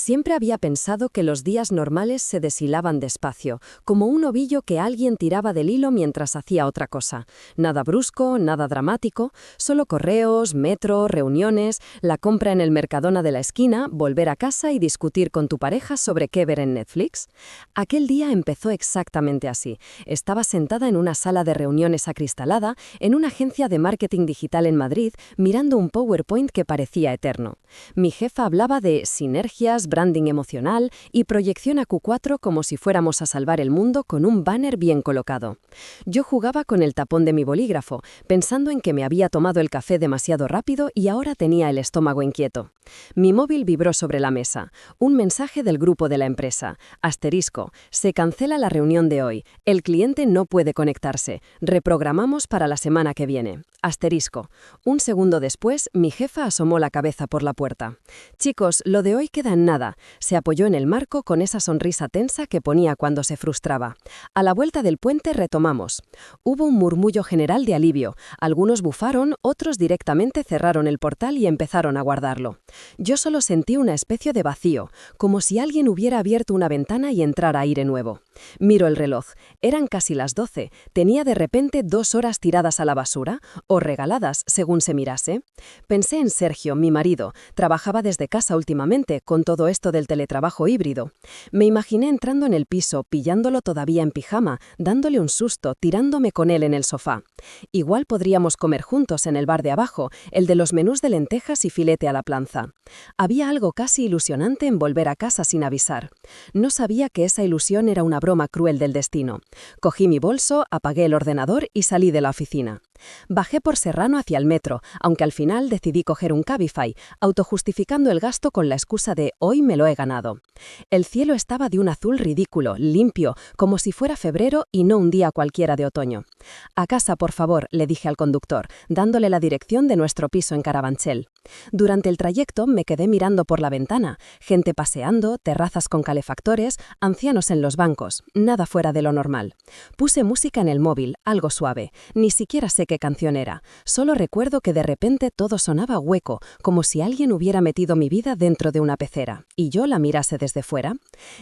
Siempre había pensado que los días normales se deshilaban despacio, como un ovillo que alguien tiraba del hilo mientras hacía otra cosa. Nada brusco, nada dramático, solo correos, metro, reuniones, la compra en el Mercadona de la esquina, volver a casa y discutir con tu pareja sobre qué ver en Netflix. Aquel día empezó exactamente así. Estaba sentada en una sala de reuniones acristalada, en una agencia de marketing digital en Madrid, mirando un PowerPoint que parecía eterno. Mi jefa hablaba de sinergias, branding emocional y proyección a Q4 como si fuéramos a salvar el mundo con un banner bien colocado. Yo jugaba con el tapón de mi bolígrafo, pensando en que me había tomado el café demasiado rápido y ahora tenía el estómago inquieto. Mi móvil vibró sobre la mesa. Un mensaje del grupo de la empresa. Asterisco. Se cancela la reunión de hoy. El cliente no puede conectarse. Reprogramamos para la semana que viene. Asterisco. Un segundo después, mi jefa asomó la cabeza por la puerta. Chicos, lo de hoy queda en nada. Se apoyó en el marco con esa sonrisa tensa que ponía cuando se frustraba. A la vuelta del puente retomamos. Hubo un murmullo general de alivio. Algunos bufaron, otros directamente cerraron el portal y empezaron a guardarlo. Yo solo sentí una especie de vacío, como si alguien hubiera abierto una ventana y entrara aire nuevo. Miro el reloj. Eran casi las 12. Tenía de repente 2 horas tiradas a la basura, o regaladas, según se mirase. Pensé en Sergio, mi marido. Trabajaba desde casa últimamente, con todo esto del teletrabajo híbrido. Me imaginé entrando en el piso, pillándolo todavía en pijama, dándole un susto, tirándome con él en el sofá. Igual podríamos comer juntos en el bar de abajo, el de los menús de lentejas y filete a la planza. Había algo casi ilusionante en volver a casa sin avisar. No sabía que esa ilusión era una broma cruel del destino. Cogí mi bolso, apagué el ordenador y salí de la oficina. Bajé por Serrano hacia el metro, aunque al final decidí coger un Cabify, autojustificando el gasto con la excusa de «hoy me lo he ganado». El cielo estaba de un azul ridículo, limpio, como si fuera febrero y no un día cualquiera de otoño. «A casa, por favor», le dije al conductor, dándole la dirección de nuestro piso en Carabanchel. Durante el trayecto me quedé mirando por la ventana, gente paseando, terrazas con calefactores, ancianos en los bancos, nada fuera de lo normal. Puse música en el móvil, algo suave, ni siquiera sé qué canción era, solo recuerdo que de repente todo sonaba hueco, como si alguien hubiera metido mi vida dentro de una pecera, y yo la mirase desde fuera.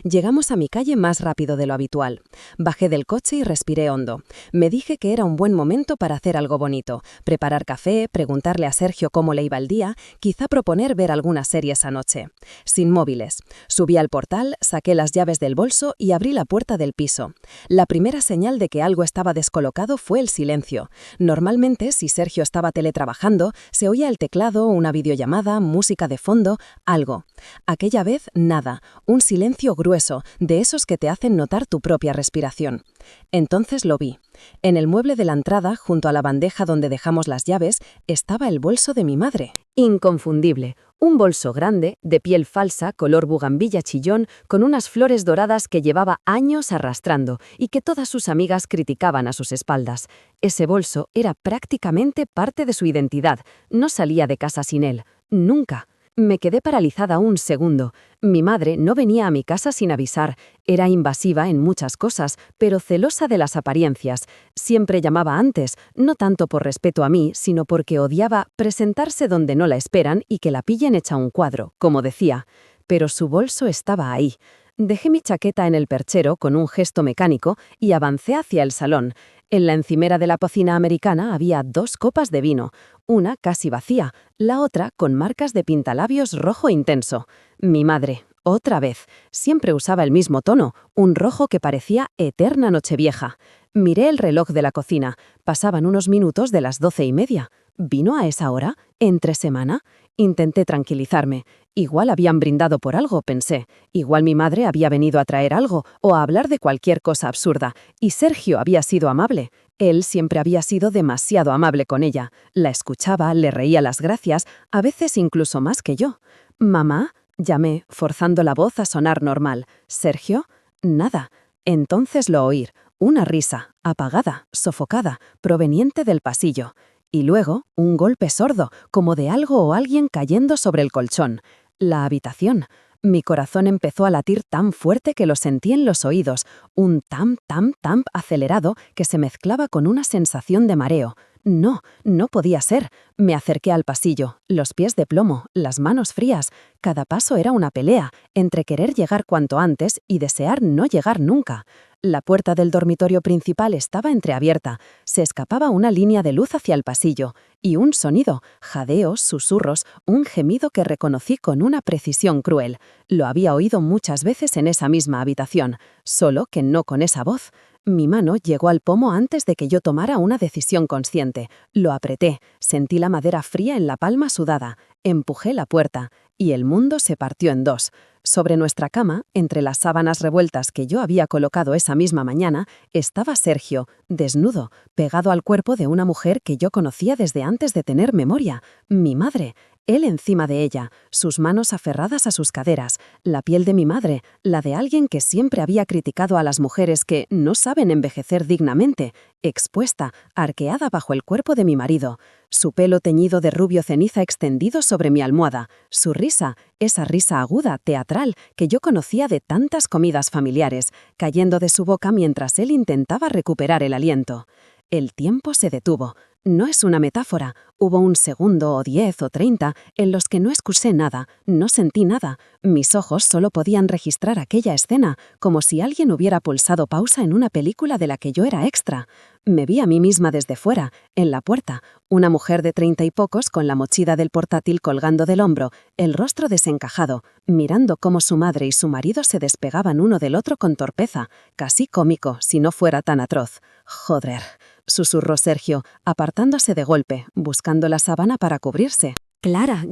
Llegamos a mi calle más rápido de lo habitual. Bajé del coche y respiré hondo. Me dije que era un buen momento para hacer algo bonito, preparar café, preguntarle a Sergio cómo le iba el día, quizá proponer ver alguna serie esa noche. Sin móviles. Subí al portal, saqué las llaves del bolso y abrí la puerta del piso. La primera señal de que algo estaba descolocado fue el silencio. Normalmente, si Sergio estaba teletrabajando, se oía el teclado, una videollamada, música de fondo, algo. Aquella vez, nada. Un silencio grueso, de esos que te hacen notar tu propia respiración. Entonces lo vi. En el mueble de la entrada, junto a la bandeja donde dejamos las llaves, estaba el bolso de mi madre. Inconfundible. Un bolso grande, de piel falsa, color bugambilla chillón, con unas flores doradas que llevaba años arrastrando y que todas sus amigas criticaban a sus espaldas. Ese bolso era prácticamente parte de su identidad. No salía de casa sin él. Nunca. Me quedé paralizada un segundo. Mi madre no venía a mi casa sin avisar. Era invasiva en muchas cosas, pero celosa de las apariencias. Siempre llamaba antes, no tanto por respeto a mí, sino porque odiaba presentarse donde no la esperan y que la pillen hecha un cuadro, como decía. Pero su bolso estaba ahí. Dejé mi chaqueta en el perchero con un gesto mecánico y avancé hacia el salón. En la encimera de la cocina americana había 2 copas de vino, una casi vacía, la otra con marcas de pintalabios rojo intenso. Mi madre, otra vez, siempre usaba el mismo tono, un rojo que parecía eterna nochevieja. Miré el reloj de la cocina, pasaban unos minutos de las 12:30. ¿Vino a esa hora? ¿Entre semana? Intenté tranquilizarme. Igual habían brindado por algo, pensé. Igual mi madre había venido a traer algo o a hablar de cualquier cosa absurda. Y Sergio había sido amable. Él siempre había sido demasiado amable con ella. La escuchaba, le reía las gracias, a veces incluso más que yo. «¿Mamá?», llamé, forzando la voz a sonar normal. «¿Sergio?». Nada. Entonces lo oí. Una risa, apagada, sofocada, proveniente del pasillo. Y luego, un golpe sordo, como de algo o alguien cayendo sobre el colchón. La habitación. Mi corazón empezó a latir tan fuerte que lo sentí en los oídos, un tam, tam, tam acelerado que se mezclaba con una sensación de mareo. No, no podía ser. Me acerqué al pasillo, los pies de plomo, las manos frías. Cada paso era una pelea, entre querer llegar cuanto antes y desear no llegar nunca. La puerta del dormitorio principal estaba entreabierta. Se escapaba una línea de luz hacia el pasillo. Y un sonido, jadeos, susurros, un gemido que reconocí con una precisión cruel. Lo había oído muchas veces en esa misma habitación, solo que no con esa voz. Mi mano llegó al pomo antes de que yo tomara una decisión consciente. Lo apreté, sentí la madera fría en la palma sudada, empujé la puerta, y el mundo se partió en dos. Sobre nuestra cama, entre las sábanas revueltas que yo había colocado esa misma mañana, estaba Sergio, desnudo, pegado al cuerpo de una mujer que yo conocía desde antes de tener memoria, mi madre. Él encima de ella, sus manos aferradas a sus caderas, la piel de mi madre, la de alguien que siempre había criticado a las mujeres que no saben envejecer dignamente, expuesta, arqueada bajo el cuerpo de mi marido, su pelo teñido de rubio ceniza extendido sobre mi almohada, su risa, esa risa aguda, teatral, que yo conocía de tantas comidas familiares, cayendo de su boca mientras él intentaba recuperar el aliento. El tiempo se detuvo. No es una metáfora. Hubo un segundo o 10 o 30 en los que no escuché nada, no sentí nada. Mis ojos solo podían registrar aquella escena, como si alguien hubiera pulsado pausa en una película de la que yo era extra. Me vi a mí misma desde fuera, en la puerta, una mujer de 30 y pocos con la mochila del portátil colgando del hombro, el rostro desencajado, mirando cómo su madre y su marido se despegaban uno del otro con torpeza, casi cómico, si no fuera tan atroz. Joder, susurró Sergio, apartándose de golpe, buscando la sábana para cubrirse. Clara,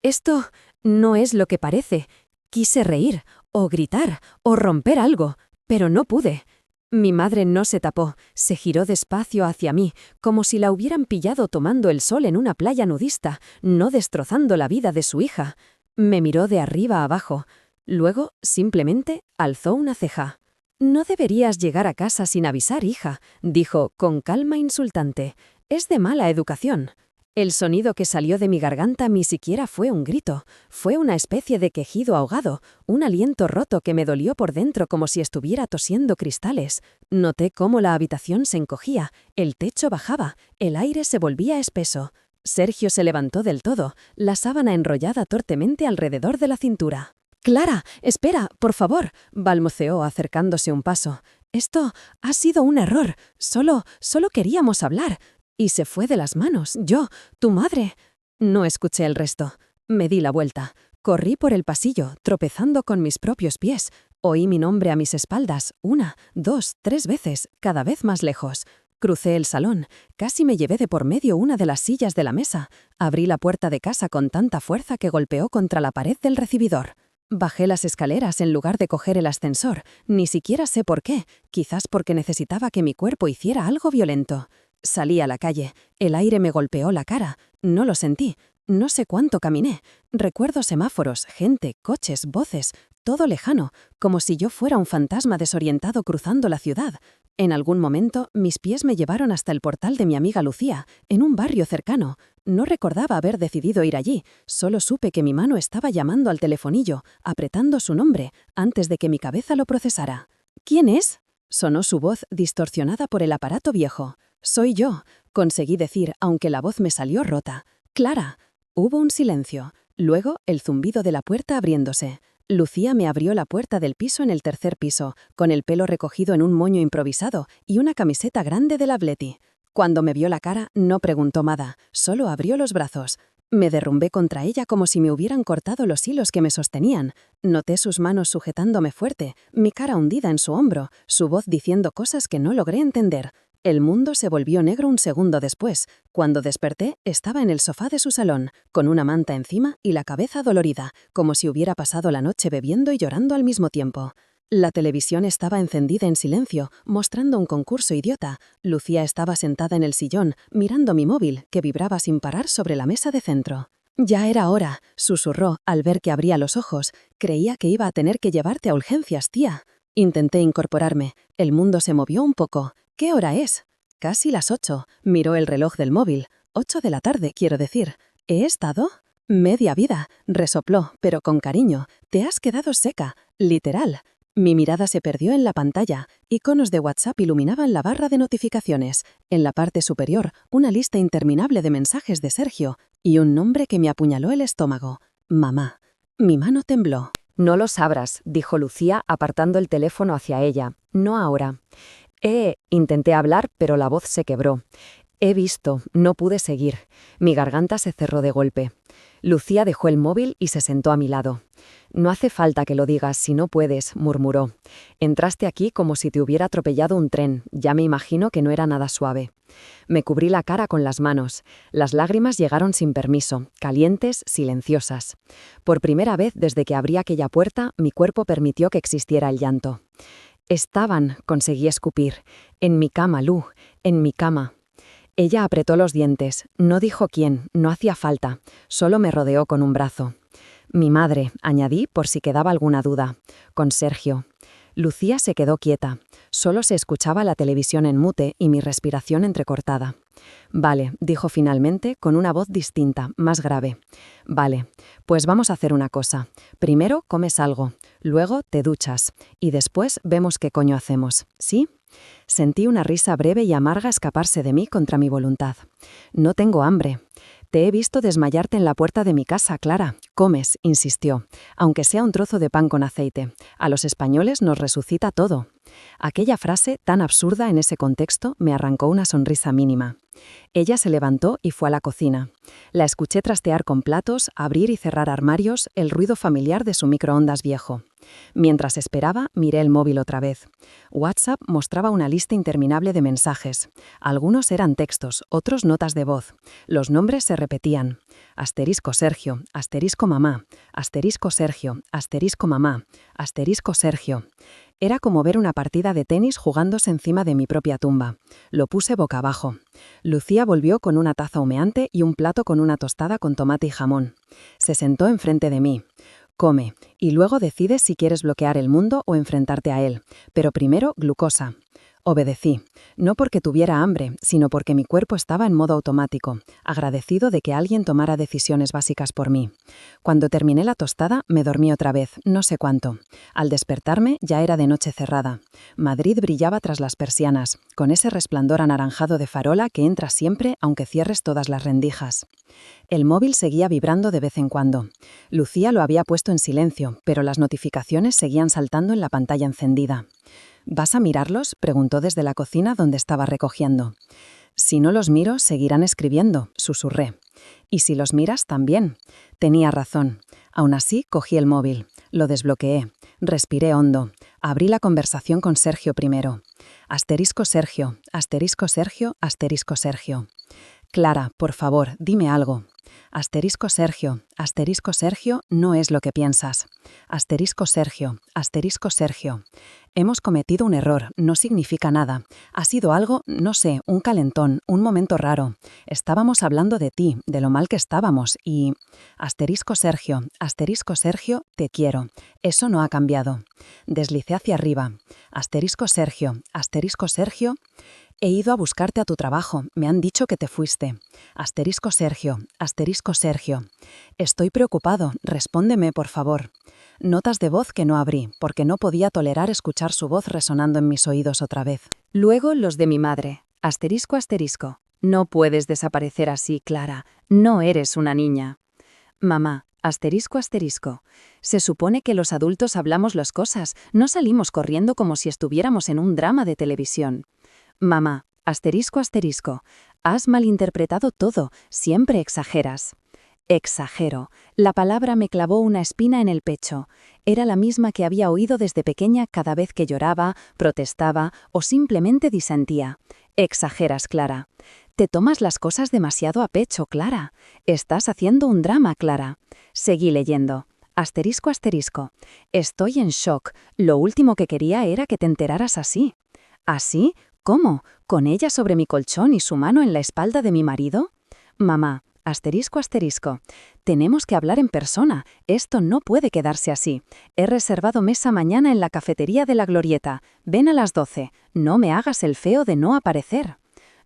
esto no es lo que parece. Quise reír, o gritar, o romper algo, pero no pude. Mi madre no se tapó, se giró despacio hacia mí, como si la hubieran pillado tomando el sol en una playa nudista, no destrozando la vida de su hija. Me miró de arriba abajo. Luego, simplemente, alzó una ceja. «No deberías llegar a casa sin avisar, hija», dijo, con calma insultante. «Es de mala educación». El sonido que salió de mi garganta ni siquiera fue un grito, fue una especie de quejido ahogado, un aliento roto que me dolió por dentro como si estuviera tosiendo cristales. Noté cómo la habitación se encogía, el techo bajaba, el aire se volvía espeso. Sergio se levantó del todo, la sábana enrollada torpemente alrededor de la cintura. «Clara, espera, por favor», balbuceó acercándose un paso. «Esto ha sido un error, solo queríamos hablar». Y se fue de las manos. Yo, tu madre. No escuché el resto. Me di la vuelta. Corrí por el pasillo, tropezando con mis propios pies. Oí mi nombre a mis espaldas, 1, 2, 3 veces, cada vez más lejos. Crucé el salón. Casi me llevé de por medio una de las sillas de la mesa. Abrí la puerta de casa con tanta fuerza que golpeó contra la pared del recibidor. Bajé las escaleras en lugar de coger el ascensor. Ni siquiera sé por qué. Quizás porque necesitaba que mi cuerpo hiciera algo violento. Salí a la calle. El aire me golpeó la cara. No lo sentí. No sé cuánto caminé. Recuerdo semáforos, gente, coches, voces, todo lejano, como si yo fuera un fantasma desorientado cruzando la ciudad. En algún momento, mis pies me llevaron hasta el portal de mi amiga Lucía, en un barrio cercano. No recordaba haber decidido ir allí, solo supe que mi mano estaba llamando al telefonillo, apretando su nombre, antes de que mi cabeza lo procesara. «¿Quién es?», sonó su voz distorsionada por el aparato viejo. «Soy yo», conseguí decir, aunque la voz me salió rota. «Clara». Hubo un silencio. Luego, el zumbido de la puerta abriéndose. Lucía me abrió la puerta del piso en el tercer piso, con el pelo recogido en un moño improvisado y una camiseta grande de la Atleti. Cuando me vio la cara, no preguntó nada, solo abrió los brazos. Me derrumbé contra ella como si me hubieran cortado los hilos que me sostenían. Noté sus manos sujetándome fuerte, mi cara hundida en su hombro, su voz diciendo cosas que no logré entender. El mundo se volvió negro un segundo después. Cuando desperté, estaba en el sofá de su salón, con una manta encima y la cabeza dolorida, como si hubiera pasado la noche bebiendo y llorando al mismo tiempo. La televisión estaba encendida en silencio, mostrando un concurso idiota. Lucía estaba sentada en el sillón, mirando mi móvil, que vibraba sin parar sobre la mesa de centro. «Ya era hora», susurró al ver que abría los ojos. «Creía que iba a tener que llevarte a urgencias, tía». Intenté incorporarme. El mundo se movió un poco. «¿Qué hora es?» «Casi las 8», miró el reloj del móvil. 8 de la tarde, quiero decir. «¿He estado?» «Media vida», resopló, pero con cariño. «Te has quedado seca, literal». Mi mirada se perdió en la pantalla. Iconos de WhatsApp iluminaban la barra de notificaciones. En la parte superior, una lista interminable de mensajes de Sergio y un nombre que me apuñaló el estómago. Mamá. Mi mano tembló. No lo sabrás, dijo Lucía, apartando el teléfono hacia ella. No ahora. Intenté hablar, pero la voz se quebró. He visto, no pude seguir. Mi garganta se cerró de golpe. Lucía dejó el móvil y se sentó a mi lado. No hace falta que lo digas si no puedes, murmuró. Entraste aquí como si te hubiera atropellado un tren. Ya me imagino que no era nada suave. Me cubrí la cara con las manos. Las lágrimas llegaron sin permiso, calientes, silenciosas. Por primera vez desde que abrí aquella puerta, mi cuerpo permitió que existiera el llanto. Conseguí escupir. En mi cama, Lu, en mi cama. Ella apretó los dientes. No dijo quién, no hacía falta. Solo me rodeó con un brazo. Mi madre, añadí por si quedaba alguna duda. Con Sergio. Lucía se quedó quieta. Solo se escuchaba la televisión en mute y mi respiración entrecortada. Vale, dijo finalmente, con una voz distinta, más grave. Vale, pues vamos a hacer una cosa. Primero comes algo, luego te duchas, y después vemos qué coño hacemos, ¿sí? Sentí una risa breve y amarga escaparse de mí contra mi voluntad. No tengo hambre. Te he visto desmayarte en la puerta de mi casa, Clara. Comes, insistió, aunque sea un trozo de pan con aceite. A los españoles nos resucita todo. Aquella frase, tan absurda en ese contexto, me arrancó una sonrisa mínima. Ella se levantó y fue a la cocina. La escuché trastear con platos, abrir y cerrar armarios, el ruido familiar de su microondas viejo. Mientras esperaba, miré el móvil otra vez. WhatsApp mostraba una lista interminable de mensajes. Algunos eran textos, otros notas de voz. Los nombres se repetían. Asterisco Sergio, asterisco mamá, asterisco Sergio, asterisco mamá, asterisco Sergio. Era como ver una partida de tenis jugándose encima de mi propia tumba. Lo puse boca abajo. Lucía volvió con una taza humeante y un plato con una tostada con tomate y jamón. Se sentó enfrente de mí. Come, y luego decides si quieres bloquear el mundo o enfrentarte a él. Pero primero, glucosa. Obedecí, no porque tuviera hambre, sino porque mi cuerpo estaba en modo automático, agradecido de que alguien tomara decisiones básicas por mí. Cuando terminé la tostada, me dormí otra vez, no sé cuánto. Al despertarme, ya era de noche cerrada. Madrid brillaba tras las persianas, con ese resplandor anaranjado de farola que entra siempre aunque cierres todas las rendijas. El móvil seguía vibrando de vez en cuando. Lucía lo había puesto en silencio, pero las notificaciones seguían saltando en la pantalla encendida. ¿Vas a mirarlos?, preguntó desde la cocina donde estaba recogiendo. Si no los miro, seguirán escribiendo, susurré. Y si los miras, también. Tenía razón. Aún así, cogí el móvil. Lo desbloqueé. Respiré hondo. Abrí la conversación con Sergio primero. Asterisco Sergio, asterisco Sergio, asterisco Sergio. Clara, por favor, dime algo. Asterisco Sergio, no es lo que piensas. Asterisco Sergio. Hemos cometido un error, no significa nada. Ha sido algo, no sé, un calentón, un momento raro. Estábamos hablando de ti, de lo mal que estábamos y... Asterisco Sergio, te quiero. Eso no ha cambiado. Deslicé hacia arriba. Asterisco Sergio. He ido a buscarte a tu trabajo, me han dicho que te fuiste. Asterisco Sergio. Estoy preocupado, respóndeme, por favor. Notas de voz que no abrí, porque no podía tolerar escuchar su voz resonando en mis oídos otra vez. Luego los de mi madre. Asterisco. No puedes desaparecer así, Clara. No eres una niña. Mamá. Asterisco. Se supone que los adultos hablamos las cosas, no salimos corriendo como si estuviéramos en un drama de televisión. Mamá, asterisco, has malinterpretado todo, siempre exageras. Exagero. La palabra me clavó una espina en el pecho. Era la misma que había oído desde pequeña cada vez que lloraba, protestaba o simplemente disentía. Exageras, Clara. Te tomas las cosas demasiado a pecho, Clara. Estás haciendo un drama, Clara. Seguí leyendo. Asterisco. Estoy en shock. Lo último que quería era que te enteraras así. ¿Así? ¿Cómo? ¿Con ella sobre mi colchón y su mano en la espalda de mi marido? Mamá, asterisco. Tenemos que hablar en persona. Esto no puede quedarse así. He reservado mesa mañana en la cafetería de la Glorieta. Ven a las 12. No me hagas el feo de no aparecer.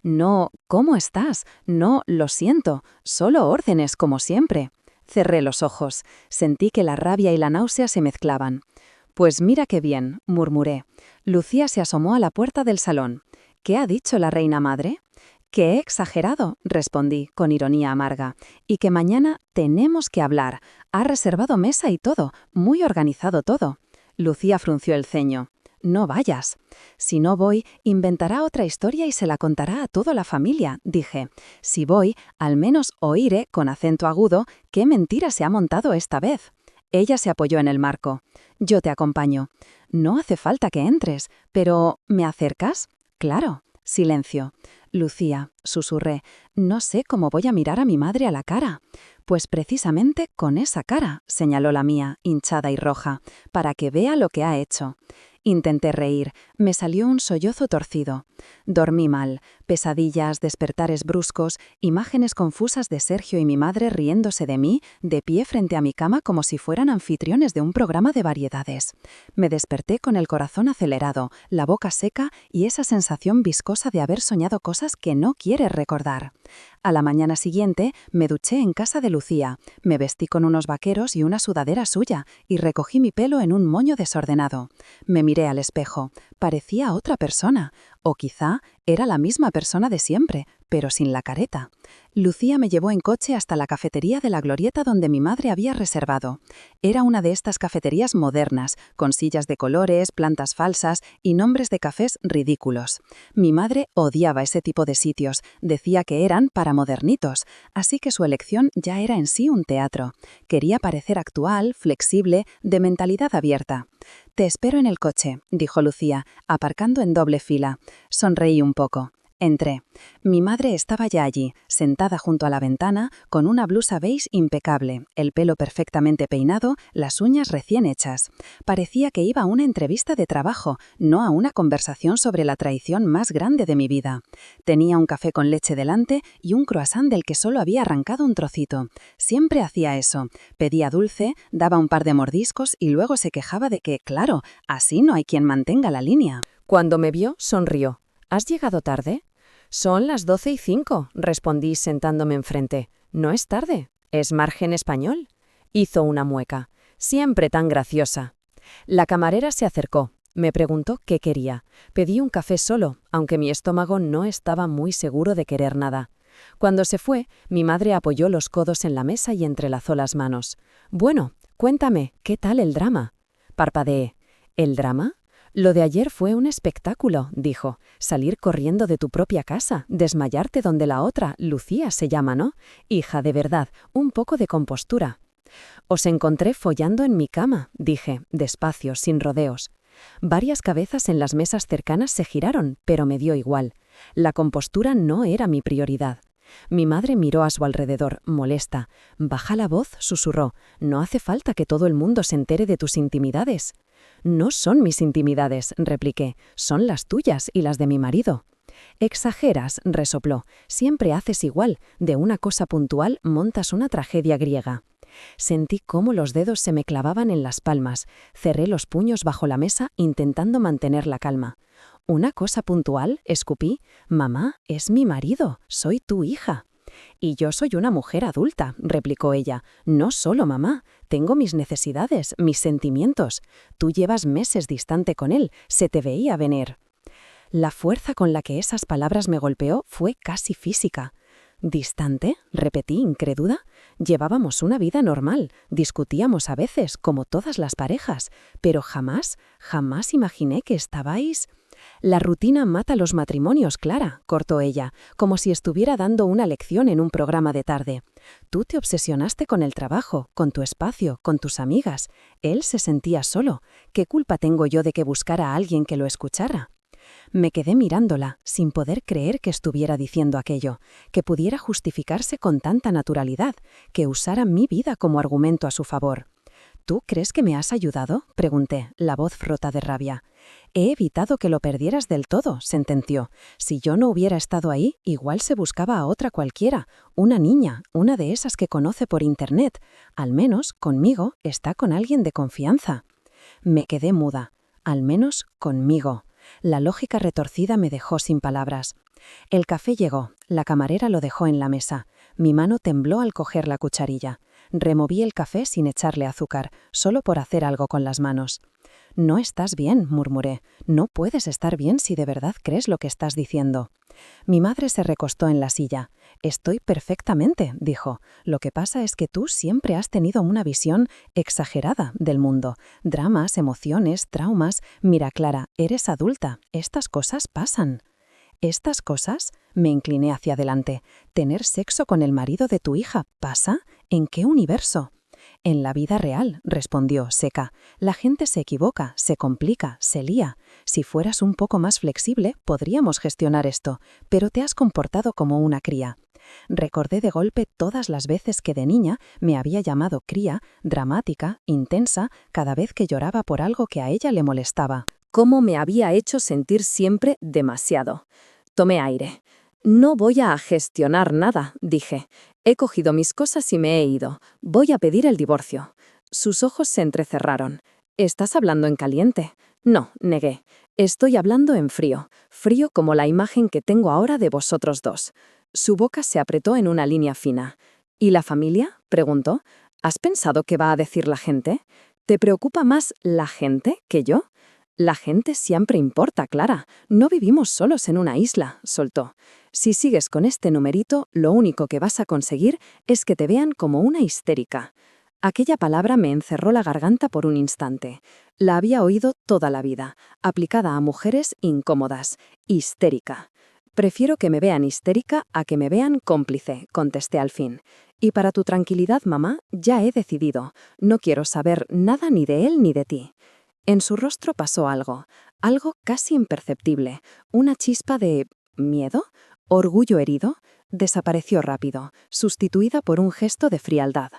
No, ¿cómo estás? No, lo siento. Solo órdenes, como siempre. Cerré los ojos. Sentí que la rabia y la náusea se mezclaban. Pues mira qué bien, murmuré. Lucía se asomó a la puerta del salón. ¿Qué ha dicho la reina madre? Que he exagerado, respondí, con ironía amarga, y que mañana tenemos que hablar. Ha reservado mesa y todo, muy organizado todo. Lucía frunció el ceño. No vayas. Si no voy, inventará otra historia y se la contará a toda la familia, dije. Si voy, al menos oiré, con acento agudo, qué mentira se ha montado esta vez. Ella se apoyó en el marco. Yo te acompaño. No hace falta que entres, pero ¿me acercas? Claro. Silencio. Lucía, susurré, no sé cómo voy a mirar a mi madre a la cara. Pues precisamente con esa cara, señaló la mía, hinchada y roja, para que vea lo que ha hecho. Intenté reír, me salió un sollozo torcido. Dormí mal, pesadillas, despertares bruscos, imágenes confusas de Sergio y mi madre riéndose de mí, de pie frente a mi cama como si fueran anfitriones de un programa de variedades. Me desperté con el corazón acelerado, la boca seca y esa sensación viscosa de haber soñado cosas que no quieres recordar. A la mañana siguiente me duché en casa de Lucía, me vestí con unos vaqueros y una sudadera suya y recogí mi pelo en un moño desordenado. Me miré al espejo. Parecía otra persona, o quizá era la misma persona de siempre, pero sin la careta. Lucía me llevó en coche hasta la cafetería de la glorieta donde mi madre había reservado. Era una de estas cafeterías modernas, con sillas de colores, plantas falsas y nombres de cafés ridículos. Mi madre odiaba ese tipo de sitios, decía que eran para modernitos, así que su elección ya era en sí un teatro. Quería parecer actual, flexible, de mentalidad abierta. «Te espero en el coche», dijo Lucía, aparcando en doble fila. Sonreí un poco. Entré. Mi madre estaba ya allí, sentada junto a la ventana, con una blusa beige impecable, el pelo perfectamente peinado, las uñas recién hechas. Parecía que iba a una entrevista de trabajo, no a una conversación sobre la traición más grande de mi vida. Tenía un café con leche delante y un croissant del que solo había arrancado un trocito. Siempre hacía eso. Pedía dulce, daba un par de mordiscos y luego se quejaba de que, claro, así no hay quien mantenga la línea. Cuando me vio, sonrió. ¿Has llegado tarde? Son las 12:05, respondí sentándome enfrente. No es tarde, es margen español. Hizo una mueca. Siempre tan graciosa. La camarera se acercó. Me preguntó qué quería. Pedí un café solo, aunque mi estómago no estaba muy seguro de querer nada. Cuando se fue, mi madre apoyó los codos en la mesa y entrelazó las manos. Bueno, cuéntame, ¿qué tal el drama? Parpadeé. ¿El drama? Lo de ayer fue un espectáculo, dijo. Salir corriendo de tu propia casa, desmayarte donde la otra, Lucía se llama, ¿no? Hija, de verdad, un poco de compostura. Os encontré follando en mi cama, dije, despacio, sin rodeos. Varias cabezas en las mesas cercanas se giraron, pero me dio igual. La compostura no era mi prioridad. Mi madre miró a su alrededor, molesta. Baja la voz, susurró. No hace falta que todo el mundo se entere de tus intimidades. No son mis intimidades, repliqué. Son las tuyas y las de mi marido. Exageras, resopló. Siempre haces igual. De una cosa puntual montas una tragedia griega. Sentí cómo los dedos se me clavaban en las palmas. Cerré los puños bajo la mesa intentando mantener la calma. ¿Una cosa puntual?, escupí. Mamá, es mi marido, soy tu hija. Y yo soy una mujer adulta, replicó ella. No solo mamá, tengo mis necesidades, mis sentimientos. Tú llevas meses distante con él, se te veía venir. La fuerza con la que esas palabras me golpeó fue casi física. ¿Distante?, repetí, incrédula. Llevábamos una vida normal, discutíamos a veces, como todas las parejas, pero jamás imaginé que estabais... La rutina mata los matrimonios, Clara, cortó ella, como si estuviera dando una lección en un programa de tarde. Tú te obsesionaste con el trabajo, con tu espacio, con tus amigas. Él se sentía solo. ¿Qué culpa tengo yo de que buscara a alguien que lo escuchara? Me quedé mirándola, sin poder creer que estuviera diciendo aquello, que pudiera justificarse con tanta naturalidad, que usara mi vida como argumento a su favor. ¿Tú crees que me has ayudado?, pregunté, la voz rota de rabia. He evitado que lo perdieras del todo, sentenció. Si yo no hubiera estado ahí, igual se buscaba a otra cualquiera, una niña, una de esas que conoce por internet. Al menos, conmigo, está con alguien de confianza. Me quedé muda. Al menos, conmigo. La lógica retorcida me dejó sin palabras. El café llegó, la camarera lo dejó en la mesa. Mi mano tembló al coger la cucharilla. Removí el café sin echarle azúcar, solo por hacer algo con las manos. No estás bien, murmuré. No puedes estar bien si de verdad crees lo que estás diciendo. Mi madre se recostó en la silla. Estoy perfectamente, dijo. Lo que pasa es que tú siempre has tenido una visión exagerada del mundo. Dramas, emociones, traumas. Mira, Clara, eres adulta. Estas cosas pasan. ¿Estas cosas? Me incliné hacia adelante. ¿Tener sexo con el marido de tu hija pasa? ¿En qué universo? En la vida real, respondió, seca. La gente se equivoca, se complica, se lía. Si fueras un poco más flexible, podríamos gestionar esto, pero te has comportado como una cría. Recordé de golpe todas las veces que de niña me había llamado cría, dramática, intensa, cada vez que lloraba por algo que a ella le molestaba. Cómo me había hecho sentir siempre demasiado. Tomé aire. No voy a gestionar nada, dije. He cogido mis cosas y me he ido. Voy a pedir el divorcio. Sus ojos se entrecerraron. ¿Estás hablando en caliente? No, negué. Estoy hablando en frío. Frío como la imagen que tengo ahora de vosotros dos. Su boca se apretó en una línea fina. ¿Y la familia?, preguntó. ¿Has pensado qué va a decir la gente? ¿Te preocupa más la gente que yo? La gente siempre importa, Clara. No vivimos solos en una isla, soltó. Si sigues con este numerito, lo único que vas a conseguir es que te vean como una histérica. Aquella palabra me encerró la garganta por un instante. La había oído toda la vida, aplicada a mujeres incómodas. Histérica. Prefiero que me vean histérica a que me vean cómplice, contesté al fin. Y para tu tranquilidad, mamá, ya he decidido. No quiero saber nada ni de él ni de ti. En su rostro pasó algo casi imperceptible, una chispa de ¿miedo? ¿Orgullo herido? Desapareció rápido, sustituida por un gesto de frialdad.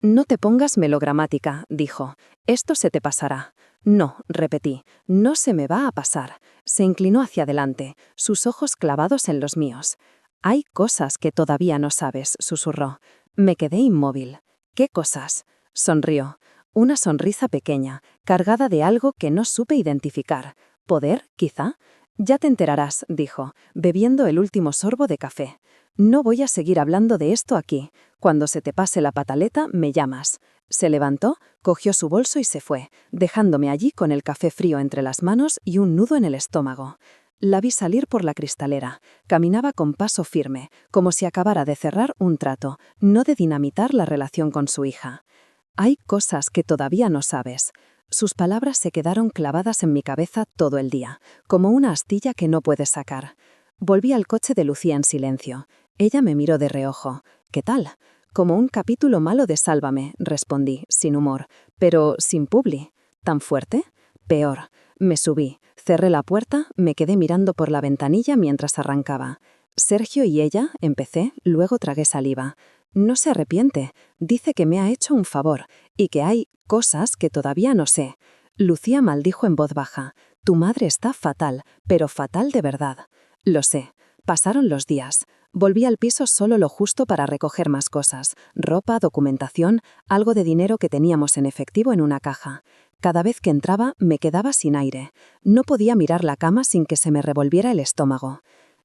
No te pongas melodramática, dijo. Esto se te pasará. No, repetí, no se me va a pasar. Se inclinó hacia adelante, sus ojos clavados en los míos. Hay cosas que todavía no sabes, susurró. Me quedé inmóvil. ¿Qué cosas? Sonrió. Una sonrisa pequeña, cargada de algo que no supe identificar. ¿Poder, quizá? Ya te enterarás, dijo, bebiendo el último sorbo de café. No voy a seguir hablando de esto aquí. Cuando se te pase la pataleta, me llamas. Se levantó, cogió su bolso y se fue, dejándome allí con el café frío entre las manos y un nudo en el estómago. La vi salir por la cristalera. Caminaba con paso firme, como si acabara de cerrar un trato, no de dinamitar la relación con su hija. Hay cosas que todavía no sabes. Sus palabras se quedaron clavadas en mi cabeza todo el día, como una astilla que no puedes sacar. Volví al coche de Lucía en silencio. Ella me miró de reojo. ¿Qué tal? Como un capítulo malo de Sálvame, respondí, sin humor, pero sin publi. ¿Tan fuerte? Peor. Me subí, cerré la puerta, me quedé mirando por la ventanilla mientras arrancaba. Sergio y ella, empecé, luego tragué saliva. No se arrepiente, dice que me ha hecho un favor y que hay cosas que todavía no sé. Lucía maldijo en voz baja. Tu madre está fatal, pero fatal de verdad. Lo sé. Pasaron los días. Volví al piso solo lo justo para recoger más cosas. Ropa, documentación, algo de dinero que teníamos en efectivo en una caja. Cada vez que entraba me quedaba sin aire. No podía mirar la cama sin que se me revolviera el estómago.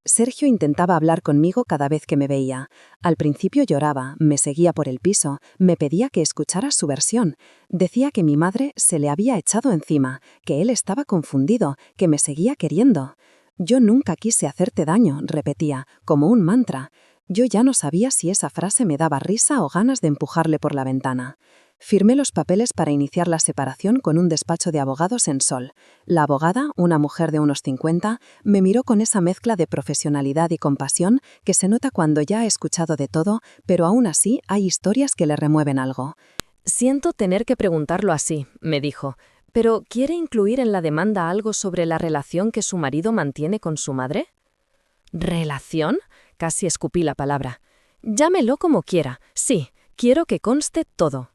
Sergio intentaba hablar conmigo cada vez que me veía. Al principio lloraba, me seguía por el piso, me pedía que escuchara su versión. Decía que mi madre se le había echado encima, que él estaba confundido, que me seguía queriendo. Yo nunca quise hacerte daño, repetía, como un mantra. Yo ya no sabía si esa frase me daba risa o ganas de empujarle por la ventana. Firmé los papeles para iniciar la separación con un despacho de abogados en Sol. La abogada, una mujer de unos 50, me miró con esa mezcla de profesionalidad y compasión que se nota cuando ya ha escuchado de todo, pero aún así hay historias que le remueven algo. Siento tener que preguntarlo así, me dijo, pero ¿quiere incluir en la demanda algo sobre la relación que su marido mantiene con su madre? ¿Relación? Casi escupí la palabra. Llámelo como quiera. Sí, quiero que conste todo.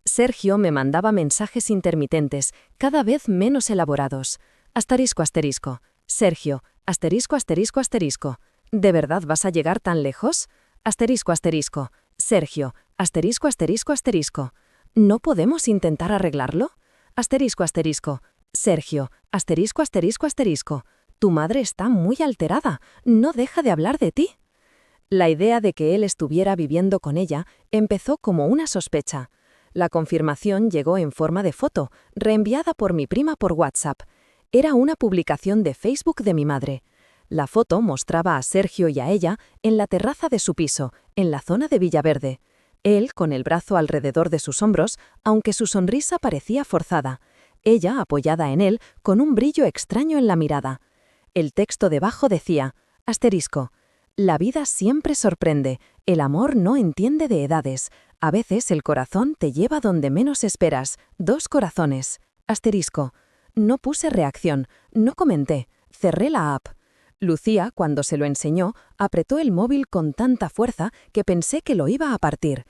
Sergio me mandaba mensajes intermitentes, cada vez menos elaborados. Asterisco, asterisco. Sergio, asterisco, asterisco, asterisco. ¿De verdad vas a llegar tan lejos? Asterisco, asterisco. Sergio, asterisco, asterisco, asterisco. ¿No podemos intentar arreglarlo? Asterisco, asterisco. Sergio, asterisco, asterisco, asterisco. Tu madre está muy alterada. No deja de hablar de ti. La idea de que él estuviera viviendo con ella empezó como una sospecha. La confirmación llegó en forma de foto, reenviada por mi prima por WhatsApp. Era una publicación de Facebook de mi madre. La foto mostraba a Sergio y a ella en la terraza de su piso, en la zona de Villaverde. Él con el brazo alrededor de sus hombros, aunque su sonrisa parecía forzada. Ella apoyada en él, con un brillo extraño en la mirada. El texto debajo decía, asterisco, la vida siempre sorprende, el amor no entiende de edades, a veces el corazón te lleva donde menos esperas, 2 corazones, asterisco. No puse reacción, no comenté, cerré la app. Lucía, cuando se lo enseñó, apretó el móvil con tanta fuerza que pensé que lo iba a partir.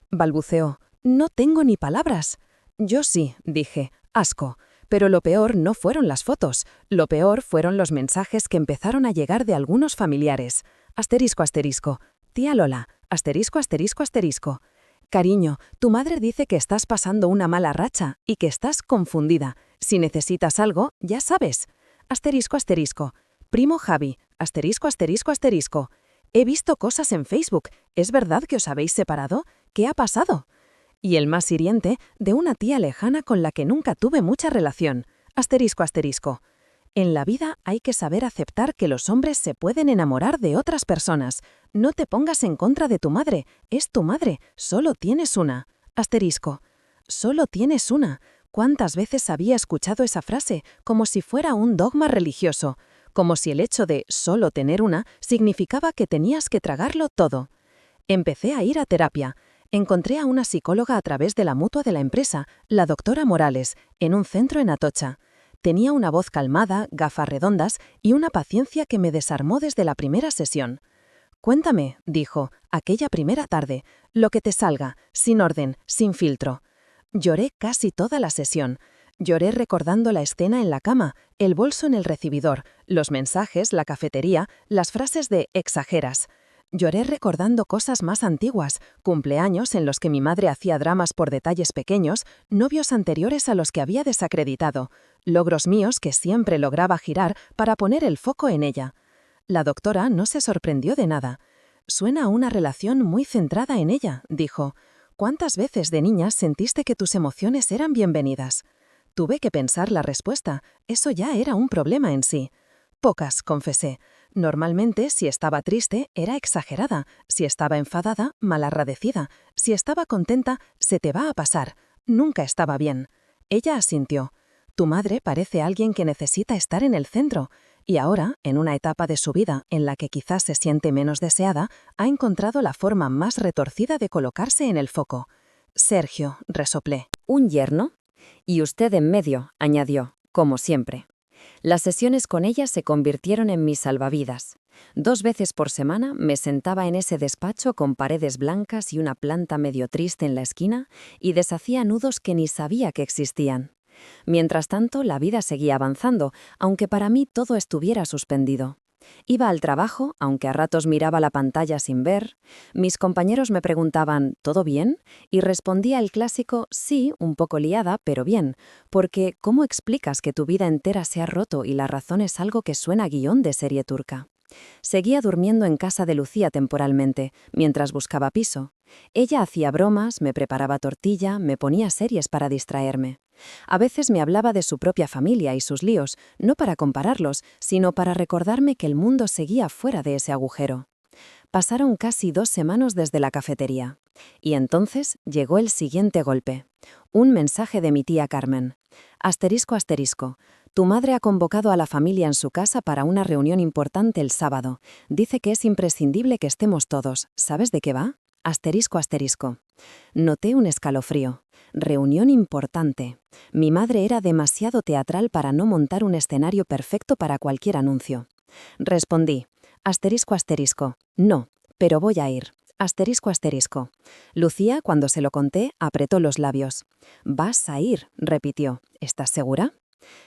Balbuceó, no tengo ni palabras. Yo sí, dije, asco. Pero lo peor no fueron las fotos, lo peor fueron los mensajes que empezaron a llegar de algunos familiares. Asterisco, asterisco. Tía Lola, asterisco, asterisco, asterisco. Cariño, tu madre dice que estás pasando una mala racha y que estás confundida. Si necesitas algo, ya sabes. Asterisco, asterisco. Primo Javi, asterisco, asterisco, asterisco. He visto cosas en Facebook. ¿Es verdad que os habéis separado? ¿Qué ha pasado? Y el más hiriente, de una tía lejana con la que nunca tuve mucha relación. Asterisco, asterisco. En la vida hay que saber aceptar que los hombres se pueden enamorar de otras personas. No te pongas en contra de tu madre. Es tu madre. Solo tienes una. Asterisco. Solo tienes una. ¿Cuántas veces había escuchado esa frase como si fuera un dogma religioso? Como si el hecho de solo tener una significaba que tenías que tragarlo todo. Empecé a ir a terapia. Encontré a una psicóloga a través de la mutua de la empresa, la doctora Morales, en un centro en Atocha. Tenía una voz calmada, gafas redondas y una paciencia que me desarmó desde la primera sesión. Cuéntame, dijo, aquella primera tarde, lo que te salga, sin orden, sin filtro. Lloré casi toda la sesión. Lloré recordando la escena en la cama, el bolso en el recibidor, los mensajes, la cafetería, las frases de exageras. Lloré recordando cosas más antiguas, cumpleaños en los que mi madre hacía dramas por detalles pequeños, novios anteriores a los que había desacreditado, logros míos que siempre lograba girar para poner el foco en ella. La doctora no se sorprendió de nada. Suena a una relación muy centrada en ella, dijo. ¿Cuántas veces de niña sentiste que tus emociones eran bienvenidas? Tuve que pensar la respuesta. Eso ya era un problema en sí. Pocas, confesé. Normalmente, si estaba triste, era exagerada. Si estaba enfadada, malagradecida. Si estaba contenta, se te va a pasar. Nunca estaba bien. Ella asintió. Tu madre parece alguien que necesita estar en el centro. Y ahora, en una etapa de su vida en la que quizás se siente menos deseada, ha encontrado la forma más retorcida de colocarse en el foco. Sergio, resoplé. ¿Un yerno? Y usted en medio, añadió, como siempre. Las sesiones con ella se convirtieron en mis salvavidas. 2 veces por semana me sentaba en ese despacho con paredes blancas y una planta medio triste en la esquina y deshacía nudos que ni sabía que existían. Mientras tanto, la vida seguía avanzando, aunque para mí todo estuviera suspendido. Iba al trabajo, aunque a ratos miraba la pantalla sin ver. Mis compañeros me preguntaban, ¿todo bien? Y respondía el clásico, sí, un poco liada, pero bien, porque ¿cómo explicas que tu vida entera se ha roto y la razón es algo que suena a guión de serie turca? Seguía durmiendo en casa de Lucía temporalmente, mientras buscaba piso. Ella hacía bromas, me preparaba tortilla, me ponía series para distraerme. A veces me hablaba de su propia familia y sus líos, no para compararlos, sino para recordarme que el mundo seguía fuera de ese agujero. Pasaron casi 2 semanas desde la cafetería. Y entonces llegó el siguiente golpe. Un mensaje de mi tía Carmen. Asterisco, asterisco. Tu madre ha convocado a la familia en su casa para una reunión importante el sábado. Dice que es imprescindible que estemos todos. ¿Sabes de qué va? Asterisco, asterisco. Noté un escalofrío. Reunión importante. Mi madre era demasiado teatral para no montar un escenario perfecto para cualquier anuncio. Respondí. Asterisco, asterisco. No, pero voy a ir. Asterisco, asterisco. Lucía, cuando se lo conté, apretó los labios. «Vas a ir», repitió. «¿Estás segura?»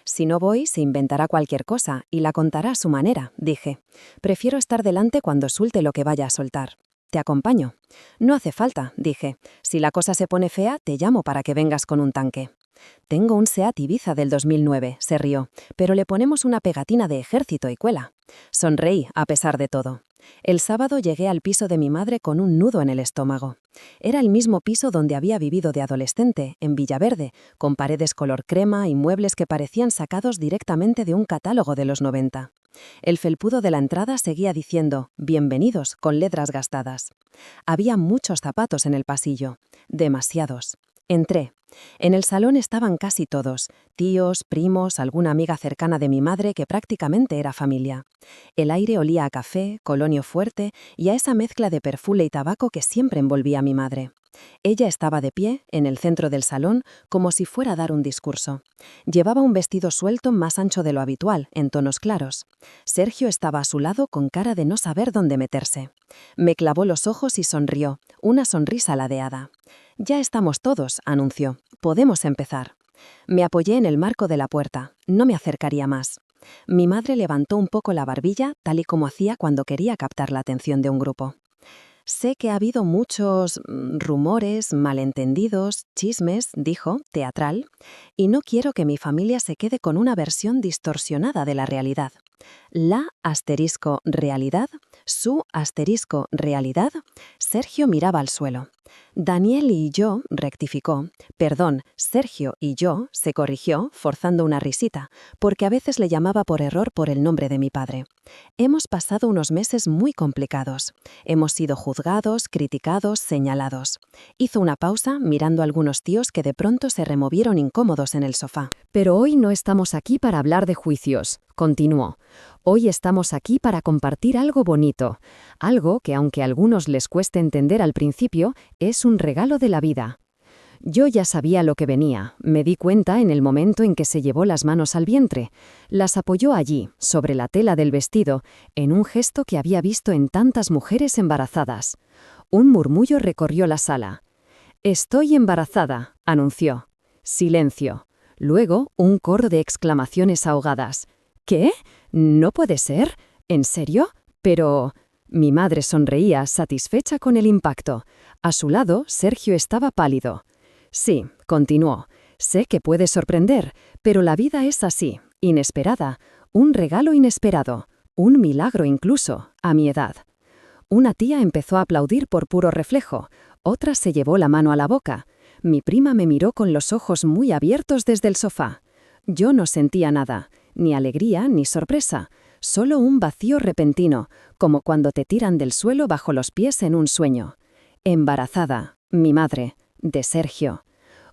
«Si no voy, se inventará cualquier cosa y la contará a su manera», dije. «Prefiero estar delante cuando suelte lo que vaya a soltar». «Te acompaño». «No hace falta», dije. «Si la cosa se pone fea, te llamo para que vengas con un tanque». Tengo un SEAT Ibiza del 2009, se rió, pero le ponemos una pegatina de ejército y cuela. Sonreí, a pesar de todo. El sábado llegué al piso de mi madre con un nudo en el estómago. Era el mismo piso donde había vivido de adolescente, en Villaverde, con paredes color crema y muebles que parecían sacados directamente de un catálogo de los 90. El felpudo de la entrada seguía diciendo «Bienvenidos», con letras gastadas. Había muchos zapatos en el pasillo. Demasiados. Entré. En el salón estaban casi todos, tíos, primos, alguna amiga cercana de mi madre que prácticamente era familia. El aire olía a café, colonio fuerte y a esa mezcla de perfume y tabaco que siempre envolvía a mi madre. Ella estaba de pie, en el centro del salón, como si fuera a dar un discurso. Llevaba un vestido suelto más ancho de lo habitual, en tonos claros. Sergio estaba a su lado con cara de no saber dónde meterse. Me clavó los ojos y sonrió, una sonrisa ladeada. «Ya estamos todos», anunció. «Podemos empezar». Me apoyé en el marco de la puerta. No me acercaría más. Mi madre levantó un poco la barbilla, tal y como hacía cuando quería captar la atención de un grupo. «Sé que ha habido muchos rumores, malentendidos, chismes», dijo, teatral, «y no quiero que mi familia se quede con una versión distorsionada de la realidad. La *realidad, su *realidad». Sergio miraba al suelo. «Daniel y yo», rectificó, «perdón, Sergio y yo», se corrigió, forzando una risita, porque a veces le llamaba por error por el nombre de mi padre. «Hemos pasado unos meses muy complicados. Hemos sido juzgados, criticados, señalados». Hizo una pausa, mirando a algunos tíos que de pronto se removieron incómodos en el sofá. Pero hoy no estamos aquí para hablar de juicios, continuó. Hoy estamos aquí para compartir algo bonito, algo que aunque a algunos les cueste entender al principio, es un regalo de la vida. Yo ya sabía lo que venía, me di cuenta en el momento en que se llevó las manos al vientre, las apoyó allí, sobre la tela del vestido, en un gesto que había visto en tantas mujeres embarazadas. Un murmullo recorrió la sala. «Estoy embarazada», anunció. Silencio. Luego, un coro de exclamaciones ahogadas. «¿Qué? ¿No puede ser? ¿En serio? Pero...». Mi madre sonreía, satisfecha con el impacto. A su lado, Sergio estaba pálido. «Sí», continuó, «sé que puede sorprender, pero la vida es así, inesperada, un regalo inesperado, un milagro incluso, a mi edad». Una tía empezó a aplaudir por puro reflejo, otra se llevó la mano a la boca. Mi prima me miró con los ojos muy abiertos desde el sofá. Yo no sentía nada, ni alegría ni sorpresa, solo un vacío repentino, como cuando te tiran del suelo bajo los pies en un sueño. Embarazada, mi madre, de Sergio.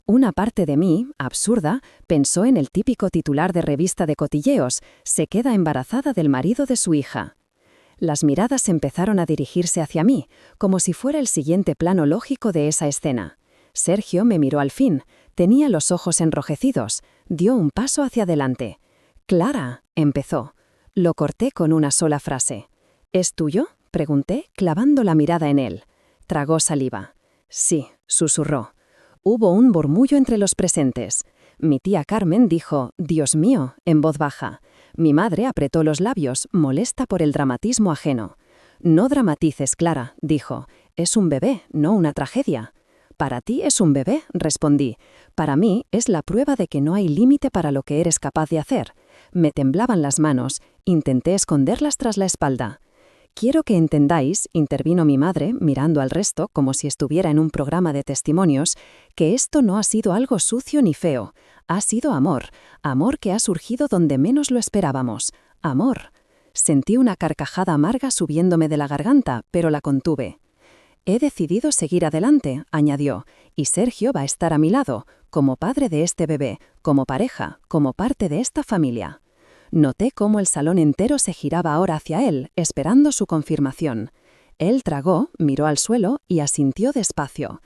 Una parte de mí, absurda, pensó en el típico titular de revista de cotilleos: «Se queda embarazada del marido de su hija». Las miradas empezaron a dirigirse hacia mí, como si fuera el siguiente plano lógico de esa escena. Sergio me miró al fin, tenía los ojos enrojecidos, dio un paso hacia adelante. «Clara», empezó. Lo corté con una sola frase. «¿Es tuyo?», pregunté, clavando la mirada en él. Tragó saliva. «Sí», susurró. Hubo un murmullo entre los presentes. Mi tía Carmen dijo «Dios mío», en voz baja. Mi madre apretó los labios, molesta por el dramatismo ajeno. «No dramatices, Clara», dijo. «Es un bebé, no una tragedia». «Para ti es un bebé», respondí. «Para mí es la prueba de que no hay límite para lo que eres capaz de hacer». Me temblaban las manos, intenté esconderlas tras la espalda. «Quiero que entendáis», intervino mi madre, mirando al resto como si estuviera en un programa de testimonios, «que esto no ha sido algo sucio ni feo. Ha sido amor, amor que ha surgido donde menos lo esperábamos. Amor». Sentí una carcajada amarga subiéndome de la garganta, pero la contuve. «He decidido seguir adelante», añadió, «y Sergio va a estar a mi lado, como padre de este bebé, como pareja, como parte de esta familia». Noté cómo el salón entero se giraba ahora hacia él, esperando su confirmación. Él tragó, miró al suelo y asintió despacio.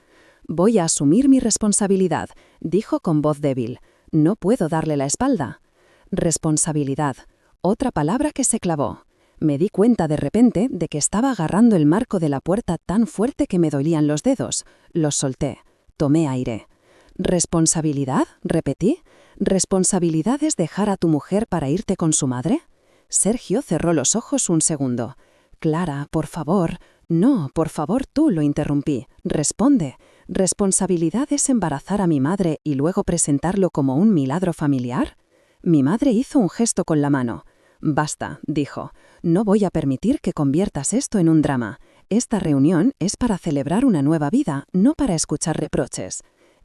«Voy a asumir mi responsabilidad», dijo con voz débil. «No puedo darle la espalda». Responsabilidad. Otra palabra que se clavó. Me di cuenta de repente de que estaba agarrando el marco de la puerta tan fuerte que me dolían los dedos. Los solté. Tomé aire. «¿Responsabilidad?», repetí. «¿Responsabilidad es dejar a tu mujer para irte con su madre?». Sergio cerró los ojos un segundo. «Clara, por favor». «No, por favor, tú», lo interrumpí. «Responde. ¿Responsabilidad es embarazar a mi madre y luego presentarlo como un milagro familiar? Mi madre hizo un gesto con la mano. Basta, dijo. No voy a permitir que conviertas esto en un drama. Esta reunión es para celebrar una nueva vida, no para escuchar reproches.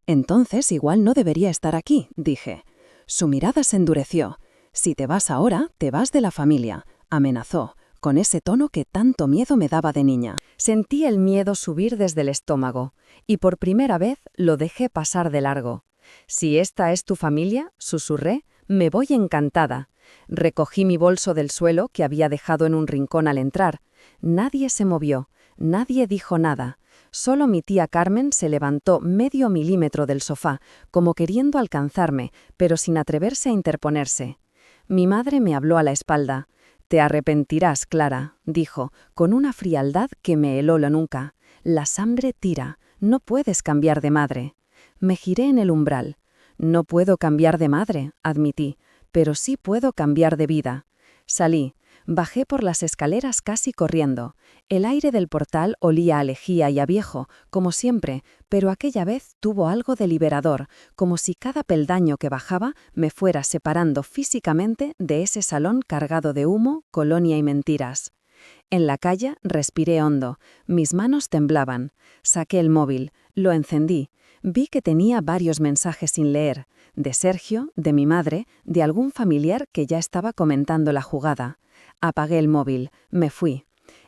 Entonces igual no debería estar aquí, dije. Su mirada se endureció. Si te vas ahora, te vas de la familia, amenazó, con ese tono que tanto miedo me daba de niña. Sentí el miedo subir desde el estómago, y por primera vez lo dejé pasar de largo. Si esta es tu familia, susurré, me voy encantada. Recogí mi bolso del suelo que había dejado en un rincón al entrar. Nadie se movió, nadie dijo nada. Solo mi tía Carmen se levantó medio milímetro del sofá, como queriendo alcanzarme, pero sin atreverse a interponerse. Mi madre me habló a la espalda. «Te arrepentirás, Clara», dijo, con una frialdad que me heló la nuca. «La sangre tira, no puedes cambiar de madre». Me giré en el umbral. «No puedo cambiar de madre», admití, «pero sí puedo cambiar de vida». Salí. Bajé por las escaleras casi corriendo. El aire del portal olía a lejía y a viejo, como siempre, pero aquella vez tuvo algo de liberador, como si cada peldaño que bajaba me fuera separando físicamente de ese salón cargado de humo, colonia y mentiras. En la calle respiré hondo, mis manos temblaban. Saqué el móvil, lo encendí. Vi que tenía varios mensajes sin leer, de Sergio, de mi madre, de algún familiar que ya estaba comentando la jugada. Apagué el móvil, me fui.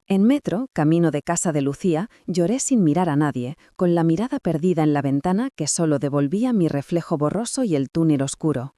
En metro, camino de casa de Lucía, lloré sin mirar a nadie, con la mirada perdida en la ventana que solo devolvía mi reflejo borroso y el túnel oscuro.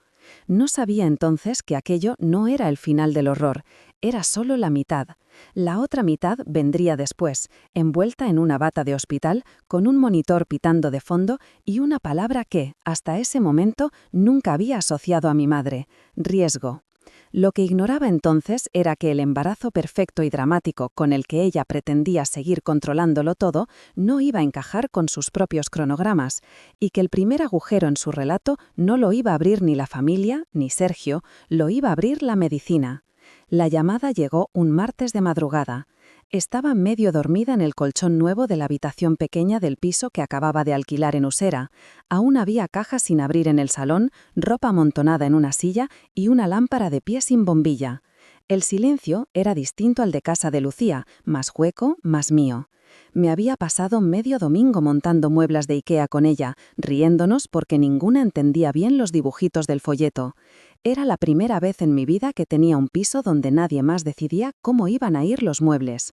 No sabía entonces que aquello no era el final del horror, era solo la mitad. La otra mitad vendría después, envuelta en una bata de hospital, con un monitor pitando de fondo y una palabra que, hasta ese momento, nunca había asociado a mi madre: riesgo. Lo que ignoraba entonces era que el embarazo perfecto y dramático con el que ella pretendía seguir controlándolo todo no iba a encajar con sus propios cronogramas, y que el primer agujero en su relato no lo iba a abrir ni la familia, ni Sergio, lo iba a abrir la medicina. La llamada llegó un martes de madrugada. Estaba medio dormida en el colchón nuevo de la habitación pequeña del piso que acababa de alquilar en Usera. Aún había cajas sin abrir en el salón, ropa amontonada en una silla y una lámpara de pie sin bombilla. El silencio era distinto al de casa de Lucía, más hueco, más mío. Me había pasado medio domingo montando muebles de Ikea con ella, riéndonos porque ninguna entendía bien los dibujitos del folleto. Era la primera vez en mi vida que tenía un piso donde nadie más decidía cómo iban a ir los muebles.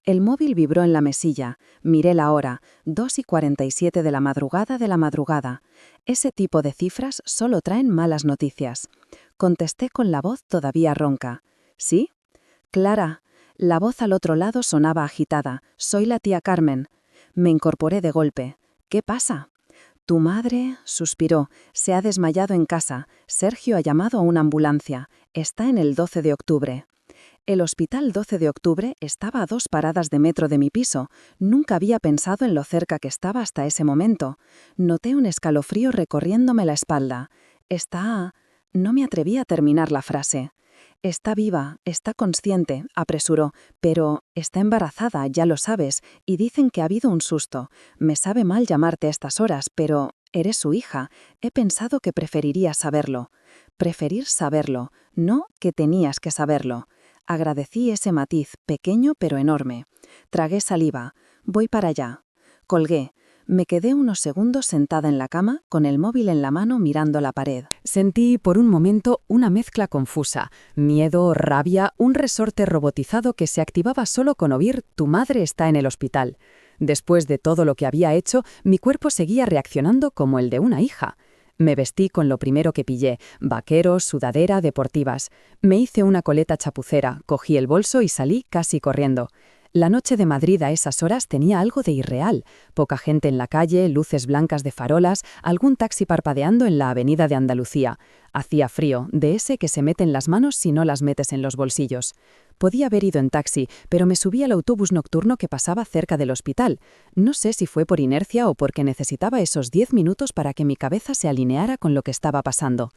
El móvil vibró en la mesilla. Miré la hora, 2:47 de la madrugada. Ese tipo de cifras solo traen malas noticias. Contesté con la voz todavía ronca. ¿Sí? Clara. La voz al otro lado sonaba agitada. Soy la tía Carmen. Me incorporé de golpe. ¿Qué pasa? Tu madre, suspiró, se ha desmayado en casa. Sergio ha llamado a una ambulancia. Está en el 12 de octubre. El hospital 12 de octubre estaba a 2 paradas de metro de mi piso. Nunca había pensado en lo cerca que estaba hasta ese momento. Noté un escalofrío recorriéndome la espalda. Está... No me atreví a terminar la frase. Está viva, está consciente, apresuró, pero está embarazada, ya lo sabes, y dicen que ha habido un susto. Me sabe mal llamarte a estas horas, pero eres su hija. He pensado que preferirías saberlo. Preferir saberlo, no que tenías que saberlo. Agradecí ese matiz, pequeño pero enorme. Tragué saliva. Voy para allá. Colgué. Me quedé unos segundos sentada en la cama, con el móvil en la mano mirando la pared. Sentí por un momento una mezcla confusa, miedo, rabia, un resorte robotizado que se activaba solo con oír «Tu madre está en el hospital». Después de todo lo que había hecho, mi cuerpo seguía reaccionando como el de una hija. Me vestí con lo primero que pillé, vaqueros, sudadera, deportivas. Me hice una coleta chapucera, cogí el bolso y salí casi corriendo. La noche de Madrid a esas horas tenía algo de irreal. Poca gente en la calle, luces blancas de farolas, algún taxi parpadeando en la avenida de Andalucía. Hacía frío, de ese que se mete en las manos si no las metes en los bolsillos. Podía haber ido en taxi, pero me subí al autobús nocturno que pasaba cerca del hospital. No sé si fue por inercia o porque necesitaba esos 10 minutos para que mi cabeza se alineara con lo que estaba pasando.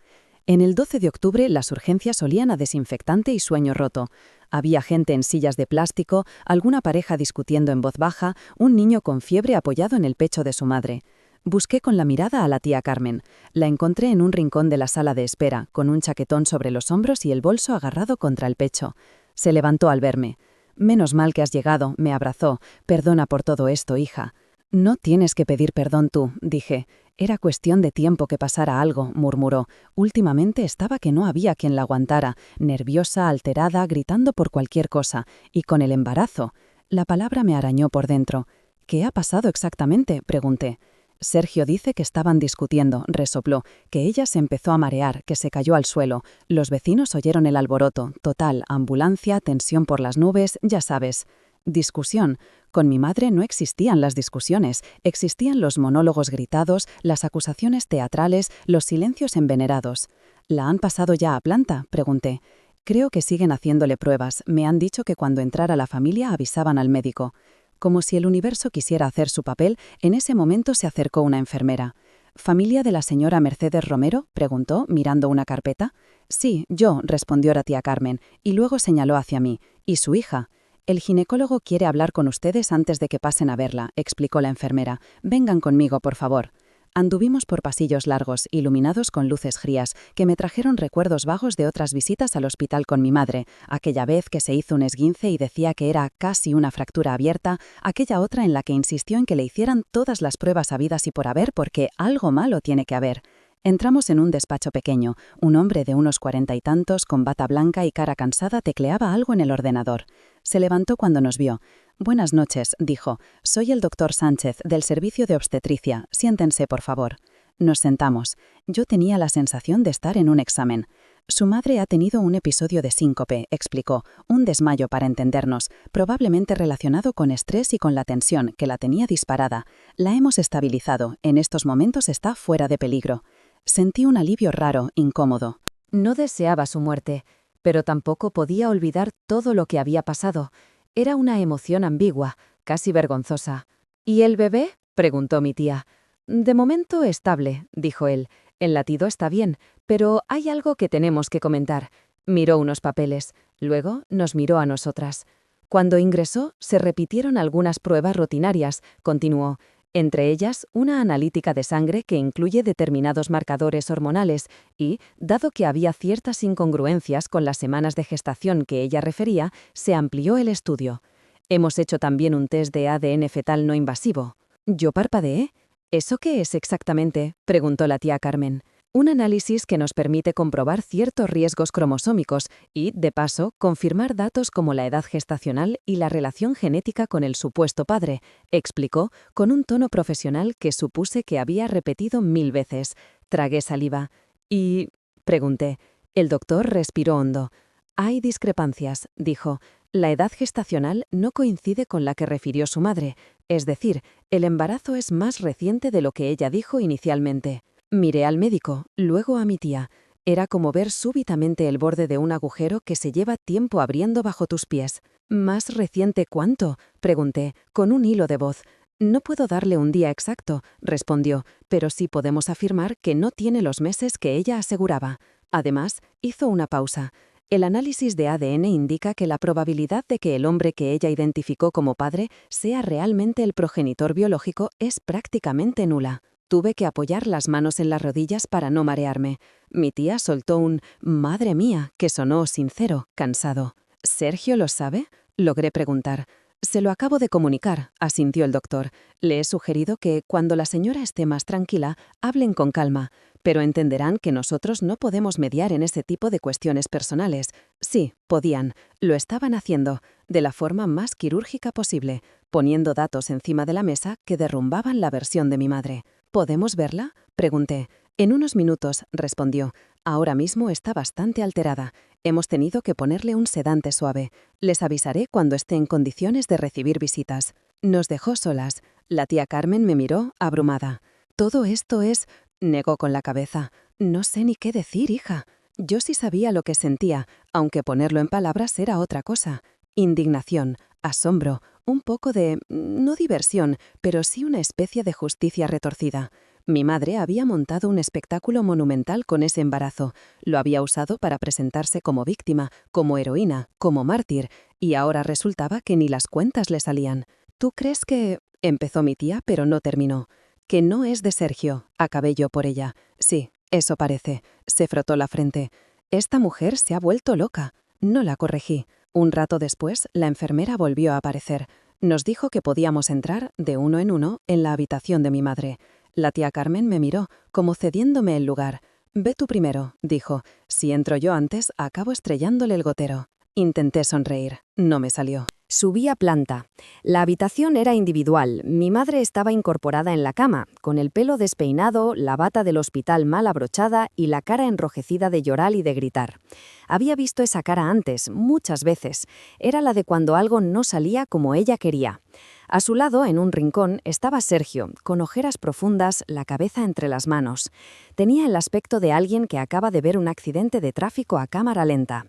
En el 12 de octubre las urgencias olían a desinfectante y sueño roto. Había gente en sillas de plástico, alguna pareja discutiendo en voz baja, un niño con fiebre apoyado en el pecho de su madre. Busqué con la mirada a la tía Carmen. La encontré en un rincón de la sala de espera, con un chaquetón sobre los hombros y el bolso agarrado contra el pecho. Se levantó al verme. «Menos mal que has llegado», me abrazó. «Perdona por todo esto, hija». «No tienes que pedir perdón tú», dije. «Era cuestión de tiempo que pasara algo», murmuró. Últimamente estaba que no había quien la aguantara, nerviosa, alterada, gritando por cualquier cosa. Y con el embarazo. La palabra me arañó por dentro. «¿Qué ha pasado exactamente?», pregunté. «Sergio dice que estaban discutiendo», resopló, «que ella se empezó a marear, que se cayó al suelo. Los vecinos oyeron el alboroto. Total, ambulancia, tensión por las nubes, ya sabes». Discusión. Con mi madre no existían las discusiones, existían los monólogos gritados, las acusaciones teatrales, los silencios envenenados. «¿La han pasado ya a planta?», pregunté. «Creo que siguen haciéndole pruebas. Me han dicho que cuando entrara la familia avisaban al médico». Como si el universo quisiera hacer su papel, en ese momento se acercó una enfermera. «¿Familia de la señora Mercedes Romero?», preguntó, mirando una carpeta. «Sí, yo», respondió la tía Carmen, y luego señaló hacia mí. «¿Y su hija?». «El ginecólogo quiere hablar con ustedes antes de que pasen a verla», explicó la enfermera. «Vengan conmigo, por favor». Anduvimos por pasillos largos, iluminados con luces frías, que me trajeron recuerdos vagos de otras visitas al hospital con mi madre, aquella vez que se hizo un esguince y decía que era casi una fractura abierta, aquella otra en la que insistió en que le hicieran todas las pruebas habidas y por haber porque algo malo tiene que haber. Entramos en un despacho pequeño. Un hombre de unos 40 y tantos, con bata blanca y cara cansada, tecleaba algo en el ordenador. Se levantó cuando nos vio. «Buenas noches», dijo. «Soy el doctor Sánchez, del servicio de obstetricia. Siéntense, por favor». Nos sentamos. Yo tenía la sensación de estar en un examen. «Su madre ha tenido un episodio de síncope», explicó. «Un desmayo, para entendernos, probablemente relacionado con estrés y con la tensión, que la tenía disparada. La hemos estabilizado. En estos momentos está fuera de peligro». Sentí un alivio raro, incómodo. No deseaba su muerte, pero tampoco podía olvidar todo lo que había pasado. Era una emoción ambigua, casi vergonzosa. «¿Y el bebé?», preguntó mi tía. «De momento estable», dijo él. «El latido está bien, pero hay algo que tenemos que comentar». Miró unos papeles. Luego nos miró a nosotras. «Cuando ingresó, se repitieron algunas pruebas rutinarias», continuó. «Entre ellas, una analítica de sangre que incluye determinados marcadores hormonales y, dado que había ciertas incongruencias con las semanas de gestación que ella refería, se amplió el estudio. Hemos hecho también un test de ADN fetal no invasivo». Yo parpadeé. «¿Eso qué es exactamente?», preguntó la tía Carmen. «Un análisis que nos permite comprobar ciertos riesgos cromosómicos y, de paso, confirmar datos como la edad gestacional y la relación genética con el supuesto padre», explicó, con un tono profesional que supuse que había repetido 1000 veces. Tragué saliva. «¿Y?», pregunté. El doctor respiró hondo. «Hay discrepancias», dijo. «La edad gestacional no coincide con la que refirió su madre. Es decir, el embarazo es más reciente de lo que ella dijo inicialmente». Miré al médico, luego a mi tía. Era como ver súbitamente el borde de un agujero que se lleva tiempo abriendo bajo tus pies. «¿Más reciente cuánto?», pregunté, con un hilo de voz. «No puedo darle un día exacto», respondió, «pero sí podemos afirmar que no tiene los meses que ella aseguraba». Además, hizo una pausa. «El análisis de ADN indica que la probabilidad de que el hombre que ella identificó como padre sea realmente el progenitor biológico es prácticamente nula». Tuve que apoyar las manos en las rodillas para no marearme. Mi tía soltó un «madre mía», que sonó sincero, cansado. «¿Sergio lo sabe?», logré preguntar. «Se lo acabo de comunicar», asintió el doctor. «Le he sugerido que, cuando la señora esté más tranquila, hablen con calma, pero entenderán que nosotros no podemos mediar en ese tipo de cuestiones personales». Sí, podían. Lo estaban haciendo, de la forma más quirúrgica posible, poniendo datos encima de la mesa que derrumbaban la versión de mi madre. «¿Podemos verla?», pregunté. «En unos minutos», respondió. «Ahora mismo está bastante alterada. Hemos tenido que ponerle un sedante suave. Les avisaré cuando esté en condiciones de recibir visitas». Nos dejó solas. La tía Carmen me miró, abrumada. «Todo esto es…», negó con la cabeza. «No sé ni qué decir, hija». Yo sí sabía lo que sentía, aunque ponerlo en palabras era otra cosa. Indignación, asombro, un poco de… no diversión, pero sí una especie de justicia retorcida. Mi madre había montado un espectáculo monumental con ese embarazo. Lo había usado para presentarse como víctima, como heroína, como mártir, y ahora resultaba que ni las cuentas le salían. ¿Tú crees que...? Empezó mi tía, pero no terminó. Que no es de Sergio, acabé yo por ella. Sí, eso parece. Se frotó la frente. Esta mujer se ha vuelto loca. No la corregí. Un rato después, la enfermera volvió a aparecer. Nos dijo que podíamos entrar, de uno en la habitación de mi madre. La tía Carmen me miró, como cediéndome el lugar. «Ve tú primero», dijo. «Si entro yo antes, acabo estrellándole el gotero». Intenté sonreír. No me salió. Subí a planta. La habitación era individual. Mi madre estaba incorporada en la cama, con el pelo despeinado, la bata del hospital mal abrochada y la cara enrojecida de llorar y de gritar. Había visto esa cara antes, muchas veces. Era la de cuando algo no salía como ella quería. A su lado, en un rincón, estaba Sergio, con ojeras profundas, la cabeza entre las manos. Tenía el aspecto de alguien que acaba de ver un accidente de tráfico a cámara lenta.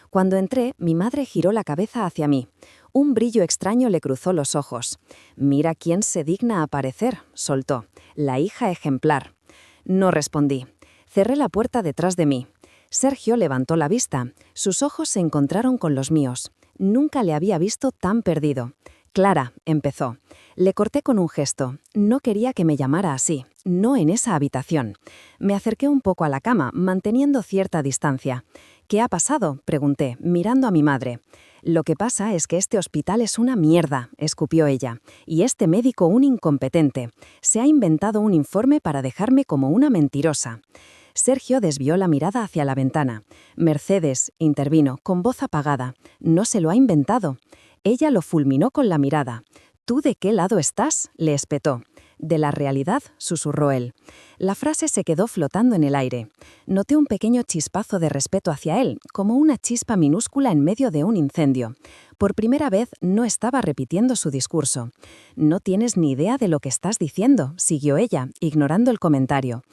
Cuando entré, mi madre giró la cabeza hacia mí. Un brillo extraño le cruzó los ojos. «Mira quién se digna a aparecer», soltó. «La hija ejemplar». No respondí. Cerré la puerta detrás de mí. Sergio levantó la vista. Sus ojos se encontraron con los míos. Nunca le había visto tan perdido. «Clara», empezó. Le corté con un gesto. No quería que me llamara así. No en esa habitación. Me acerqué un poco a la cama, manteniendo cierta distancia. «¿Qué ha pasado?», pregunté, mirando a mi madre. «Lo que pasa es que este hospital es una mierda», escupió ella, «y este médico un incompetente. Se ha inventado un informe para dejarme como una mentirosa». Sergio desvió la mirada hacia la ventana. «Mercedes», intervino, con voz apagada, «no se lo ha inventado». Ella lo fulminó con la mirada. «¿Tú de qué lado estás?», le espetó. «De la realidad», susurró él. La frase se quedó flotando en el aire. Noté un pequeño chispazo de respeto hacia él, como una chispa minúscula en medio de un incendio. Por primera vez no estaba repitiendo su discurso. «No tienes ni idea de lo que estás diciendo», siguió ella, ignorando el comentario.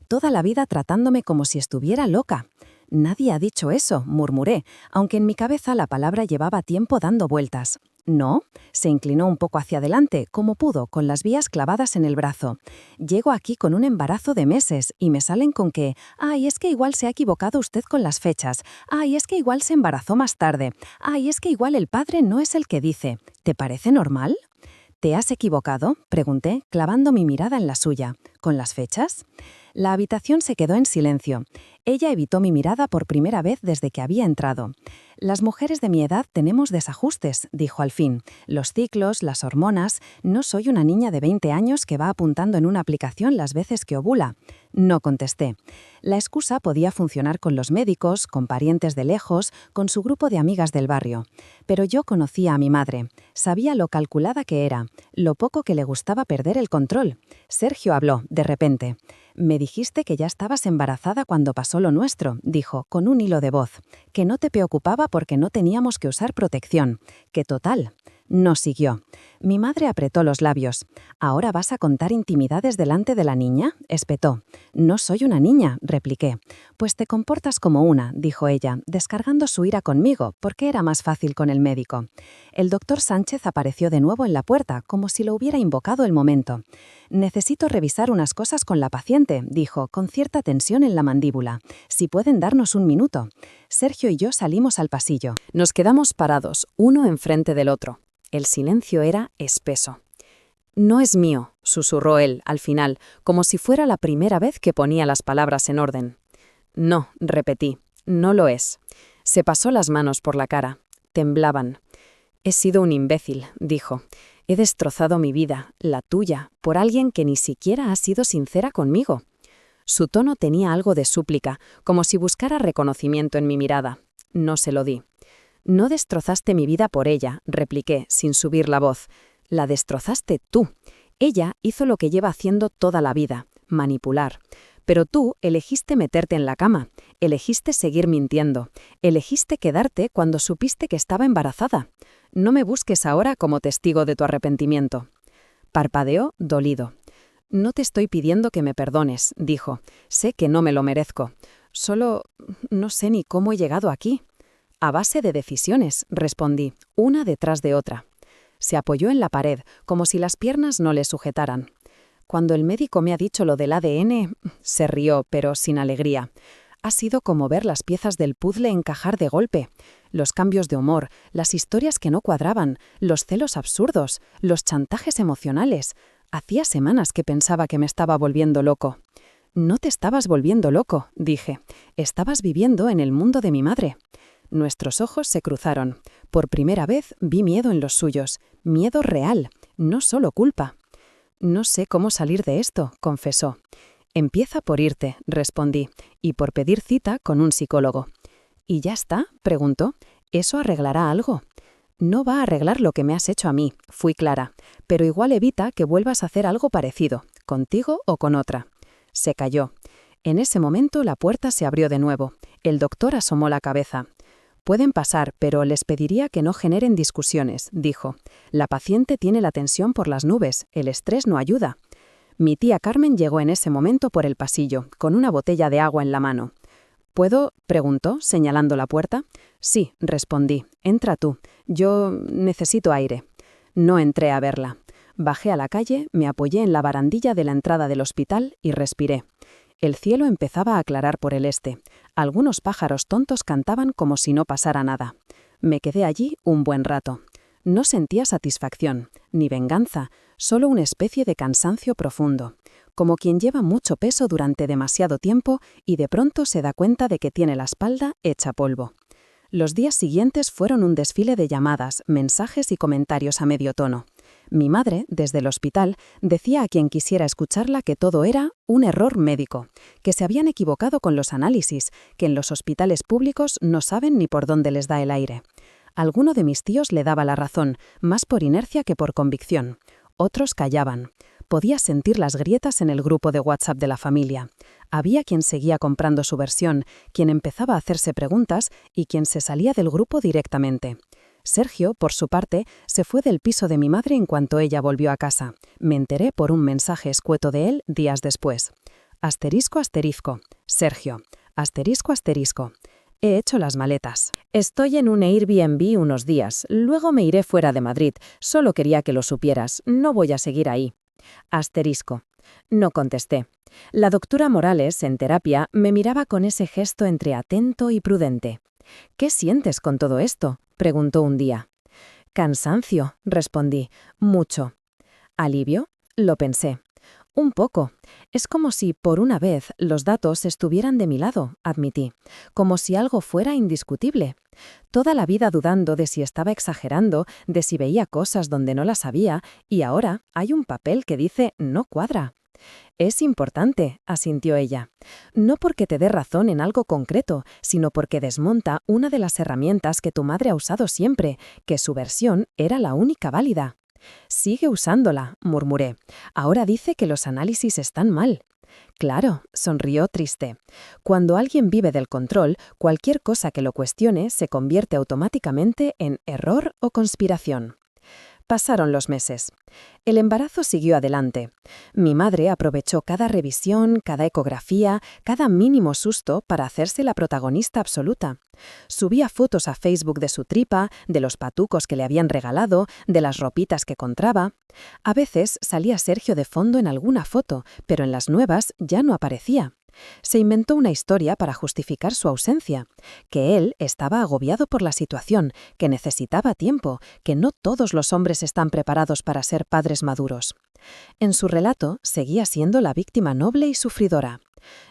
«Toda la vida tratándome como si estuviera loca». «Nadie ha dicho eso», murmuré, aunque en mi cabeza la palabra llevaba tiempo dando vueltas. «¿No?», se inclinó un poco hacia adelante, como pudo, con las vías clavadas en el brazo. «Llego aquí con un embarazo de meses y me salen con que, ay, es que igual se ha equivocado usted con las fechas, ay, es que igual se embarazó más tarde, ay, es que igual el padre no es el que dice. ¿Te parece normal?». «¿Te has equivocado?», pregunté, clavando mi mirada en la suya. «¿Con las fechas?». La habitación se quedó en silencio. Ella evitó mi mirada por primera vez desde que había entrado. «Las mujeres de mi edad tenemos desajustes», dijo al fin. «Los ciclos, las hormonas. No soy una niña de 20 años que va apuntando en una aplicación las veces que ovula». No contesté. La excusa podía funcionar con los médicos, con parientes de lejos, con su grupo de amigas del barrio. Pero yo conocía a mi madre. Sabía lo calculada que era, lo poco que le gustaba perder el control. Sergio habló, de repente. «Me dijiste que ya estabas embarazada cuando pasó lo nuestro», dijo, con un hilo de voz. «Que no te preocupaba porque no teníamos que usar protección. Que total». No siguió. Mi madre apretó los labios. «¿Ahora vas a contar intimidades delante de la niña?», espetó. «No soy una niña», repliqué. «Pues te comportas como una», dijo ella, descargando su ira conmigo, porque era más fácil con el médico. El doctor Sánchez apareció de nuevo en la puerta, como si lo hubiera invocado el momento. «Necesito revisar unas cosas con la paciente», dijo, con cierta tensión en la mandíbula. «Si pueden darnos un minuto». Sergio y yo salimos al pasillo. Nos quedamos parados, uno enfrente del otro. El silencio era espeso. «No es mío», susurró él, al final, como si fuera la primera vez que ponía las palabras en orden. «No», repetí, «no lo es». Se pasó las manos por la cara. Temblaban. «He sido un imbécil», dijo. «He destrozado mi vida, la tuya, por alguien que ni siquiera ha sido sincera conmigo». Su tono tenía algo de súplica, como si buscara reconocimiento en mi mirada. No se lo di. «No destrozaste mi vida por ella», repliqué, sin subir la voz. «La destrozaste tú. Ella hizo lo que lleva haciendo toda la vida, manipular. Pero tú elegiste meterte en la cama, elegiste seguir mintiendo, elegiste quedarte cuando supiste que estaba embarazada. No me busques ahora como testigo de tu arrepentimiento». Parpadeó, dolido. «No te estoy pidiendo que me perdones», dijo. «Sé que no me lo merezco. Solo no sé ni cómo he llegado aquí». «A base de decisiones», respondí, una detrás de otra. Se apoyó en la pared, como si las piernas no le sujetaran. Cuando el médico me ha dicho lo del ADN, se rió, pero sin alegría. Ha sido como ver las piezas del puzzle encajar de golpe. Los cambios de humor, las historias que no cuadraban, los celos absurdos, los chantajes emocionales. Hacía semanas que pensaba que me estaba volviendo loco. No te estabas volviendo loco, dije. Estabas viviendo en el mundo de mi madre. Nuestros ojos se cruzaron. Por primera vez vi miedo en los suyos. Miedo real, no solo culpa. No sé cómo salir de esto, confesó. Empieza por irte, respondí, y por pedir cita con un psicólogo. ¿Y ya está?, preguntó. ¿Eso arreglará algo? No va a arreglar lo que me has hecho a mí, fui clara, pero igual evita que vuelvas a hacer algo parecido, contigo o con otra. Se calló. En ese momento la puerta se abrió de nuevo. El doctor asomó la cabeza. Pueden pasar, pero les pediría que no generen discusiones, dijo. La paciente tiene la tensión por las nubes, el estrés no ayuda. Mi tía Carmen llegó en ese momento por el pasillo, con una botella de agua en la mano. ¿Puedo?, preguntó, señalando la puerta. Sí, respondí. Entra tú. Yo necesito aire. No entré a verla. Bajé a la calle, me apoyé en la barandilla de la entrada del hospital y respiré. El cielo empezaba a aclarar por el este. Algunos pájaros tontos cantaban como si no pasara nada. Me quedé allí un buen rato. No sentía satisfacción, ni venganza, solo una especie de cansancio profundo, como quien lleva mucho peso durante demasiado tiempo y de pronto se da cuenta de que tiene la espalda hecha polvo. Los días siguientes fueron un desfile de llamadas, mensajes y comentarios a medio tono. Mi madre, desde el hospital, decía a quien quisiera escucharla que todo era un error médico, que se habían equivocado con los análisis, que en los hospitales públicos no saben ni por dónde les da el aire. Alguno de mis tíos le daba la razón, más por inercia que por convicción. Otros callaban. Podía sentir las grietas en el grupo de WhatsApp de la familia. Había quien seguía comprando su versión, quien empezaba a hacerse preguntas y quien se salía del grupo directamente. Sergio, por su parte, se fue del piso de mi madre en cuanto ella volvió a casa. Me enteré por un mensaje escueto de él días después. Asterisco, asterisco. Sergio. Asterisco, asterisco. He hecho las maletas. Estoy en un Airbnb unos días, luego me iré fuera de Madrid. Solo quería que lo supieras, no voy a seguir ahí. Asterisco. No contesté. La doctora Morales, en terapia, me miraba con ese gesto entre atento y prudente. ¿Qué sientes con todo esto?, preguntó un día. Cansancio, respondí. Mucho. ¿Alivio? Lo pensé. Un poco. Es como si, por una vez, los datos estuvieran de mi lado, admití. Como si algo fuera indiscutible. Toda la vida dudando de si estaba exagerando, de si veía cosas donde no las había, y ahora hay un papel que dice no cuadra. Es importante, asintió ella. No porque te dé razón en algo concreto, sino porque desmonta una de las herramientas que tu madre ha usado siempre, que su versión era la única válida. Sigue usándola, murmuré. Ahora dice que los análisis están mal. Claro, sonrió triste. Cuando alguien vive del control, cualquier cosa que lo cuestione se convierte automáticamente en error o conspiración. Pasaron los meses. El embarazo siguió adelante. Mi madre aprovechó cada revisión, cada ecografía, cada mínimo susto para hacerse la protagonista absoluta. Subía fotos a Facebook de su tripa, de los patucos que le habían regalado, de las ropitas que encontraba. A veces salía Sergio de fondo en alguna foto, pero en las nuevas ya no aparecía. Se inventó una historia para justificar su ausencia, que él estaba agobiado por la situación, que necesitaba tiempo, que no todos los hombres están preparados para ser padres maduros. En su relato seguía siendo la víctima noble y sufridora.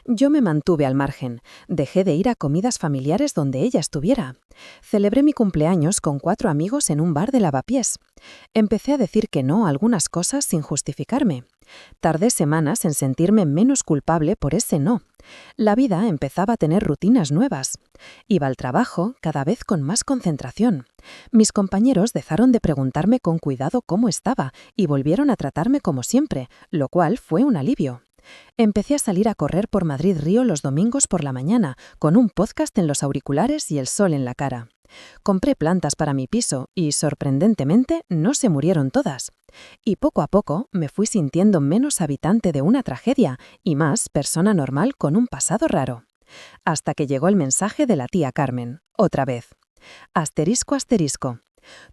Yo me mantuve al margen, dejé de ir a comidas familiares donde ella estuviera. Celebré mi cumpleaños con 4 amigos en un bar de Lavapiés. Empecé a decir que no a algunas cosas sin justificarme. Tardé semanas en sentirme menos culpable por ese no. La vida empezaba a tener rutinas nuevas. Iba al trabajo cada vez con más concentración. Mis compañeros dejaron de preguntarme con cuidado cómo estaba y volvieron a tratarme como siempre, lo cual fue un alivio. Empecé a salir a correr por Madrid-Río los domingos por la mañana, con un podcast en los auriculares y el sol en la cara. Compré plantas para mi piso y, sorprendentemente, no se murieron todas. Y poco a poco me fui sintiendo menos habitante de una tragedia y más persona normal con un pasado raro. Hasta que llegó el mensaje de la tía Carmen, otra vez. Asterisco, asterisco.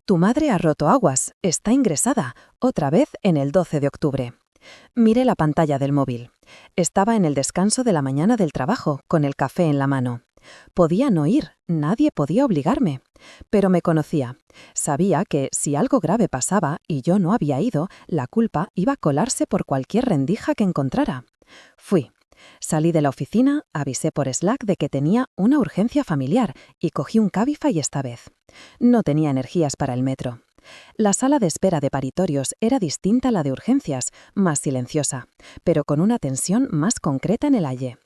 Tu madre ha roto aguas, está ingresada, otra vez en el 12 de octubre. Miré la pantalla del móvil. Estaba en el descanso de la mañana del trabajo, con el café en la mano. Podía no ir, nadie podía obligarme. Pero me conocía. Sabía que si algo grave pasaba y yo no había ido, la culpa iba a colarse por cualquier rendija que encontrara. Fui. Salí de la oficina, avisé por Slack de que tenía una urgencia familiar y cogí un Cabify esta vez. No tenía energías para el metro. La sala de espera de paritorios era distinta a la de urgencias, más silenciosa, pero con una tensión más concreta en el aire.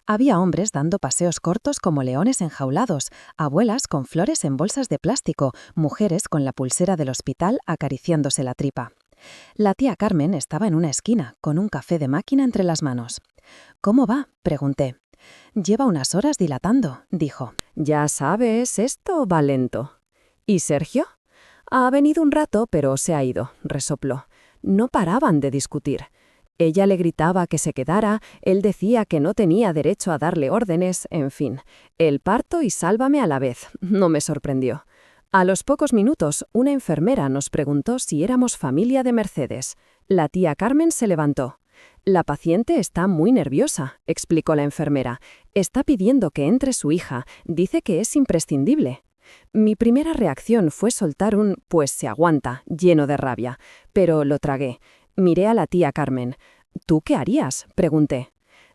Había hombres dando paseos cortos como leones enjaulados, abuelas con flores en bolsas de plástico, mujeres con la pulsera del hospital acariciándose la tripa. La tía Carmen estaba en una esquina, con un café de máquina entre las manos. «¿Cómo va?», pregunté. «Lleva unas horas dilatando», dijo. Ya sabes, esto va lento. ¿Y Sergio? Ha venido un rato, pero se ha ido, resopló. No paraban de discutir. Ella le gritaba que se quedara, él decía que no tenía derecho a darle órdenes, en fin. El parto y sálvame a la vez. No me sorprendió. A los pocos minutos, una enfermera nos preguntó si éramos familia de Mercedes. La tía Carmen se levantó. «La paciente está muy nerviosa», explicó la enfermera. «Está pidiendo que entre su hija. Dice que es imprescindible». Mi primera reacción fue soltar un «pues se aguanta», lleno de rabia. Pero lo tragué. Miré a la tía Carmen. «¿Tú qué harías?», pregunté.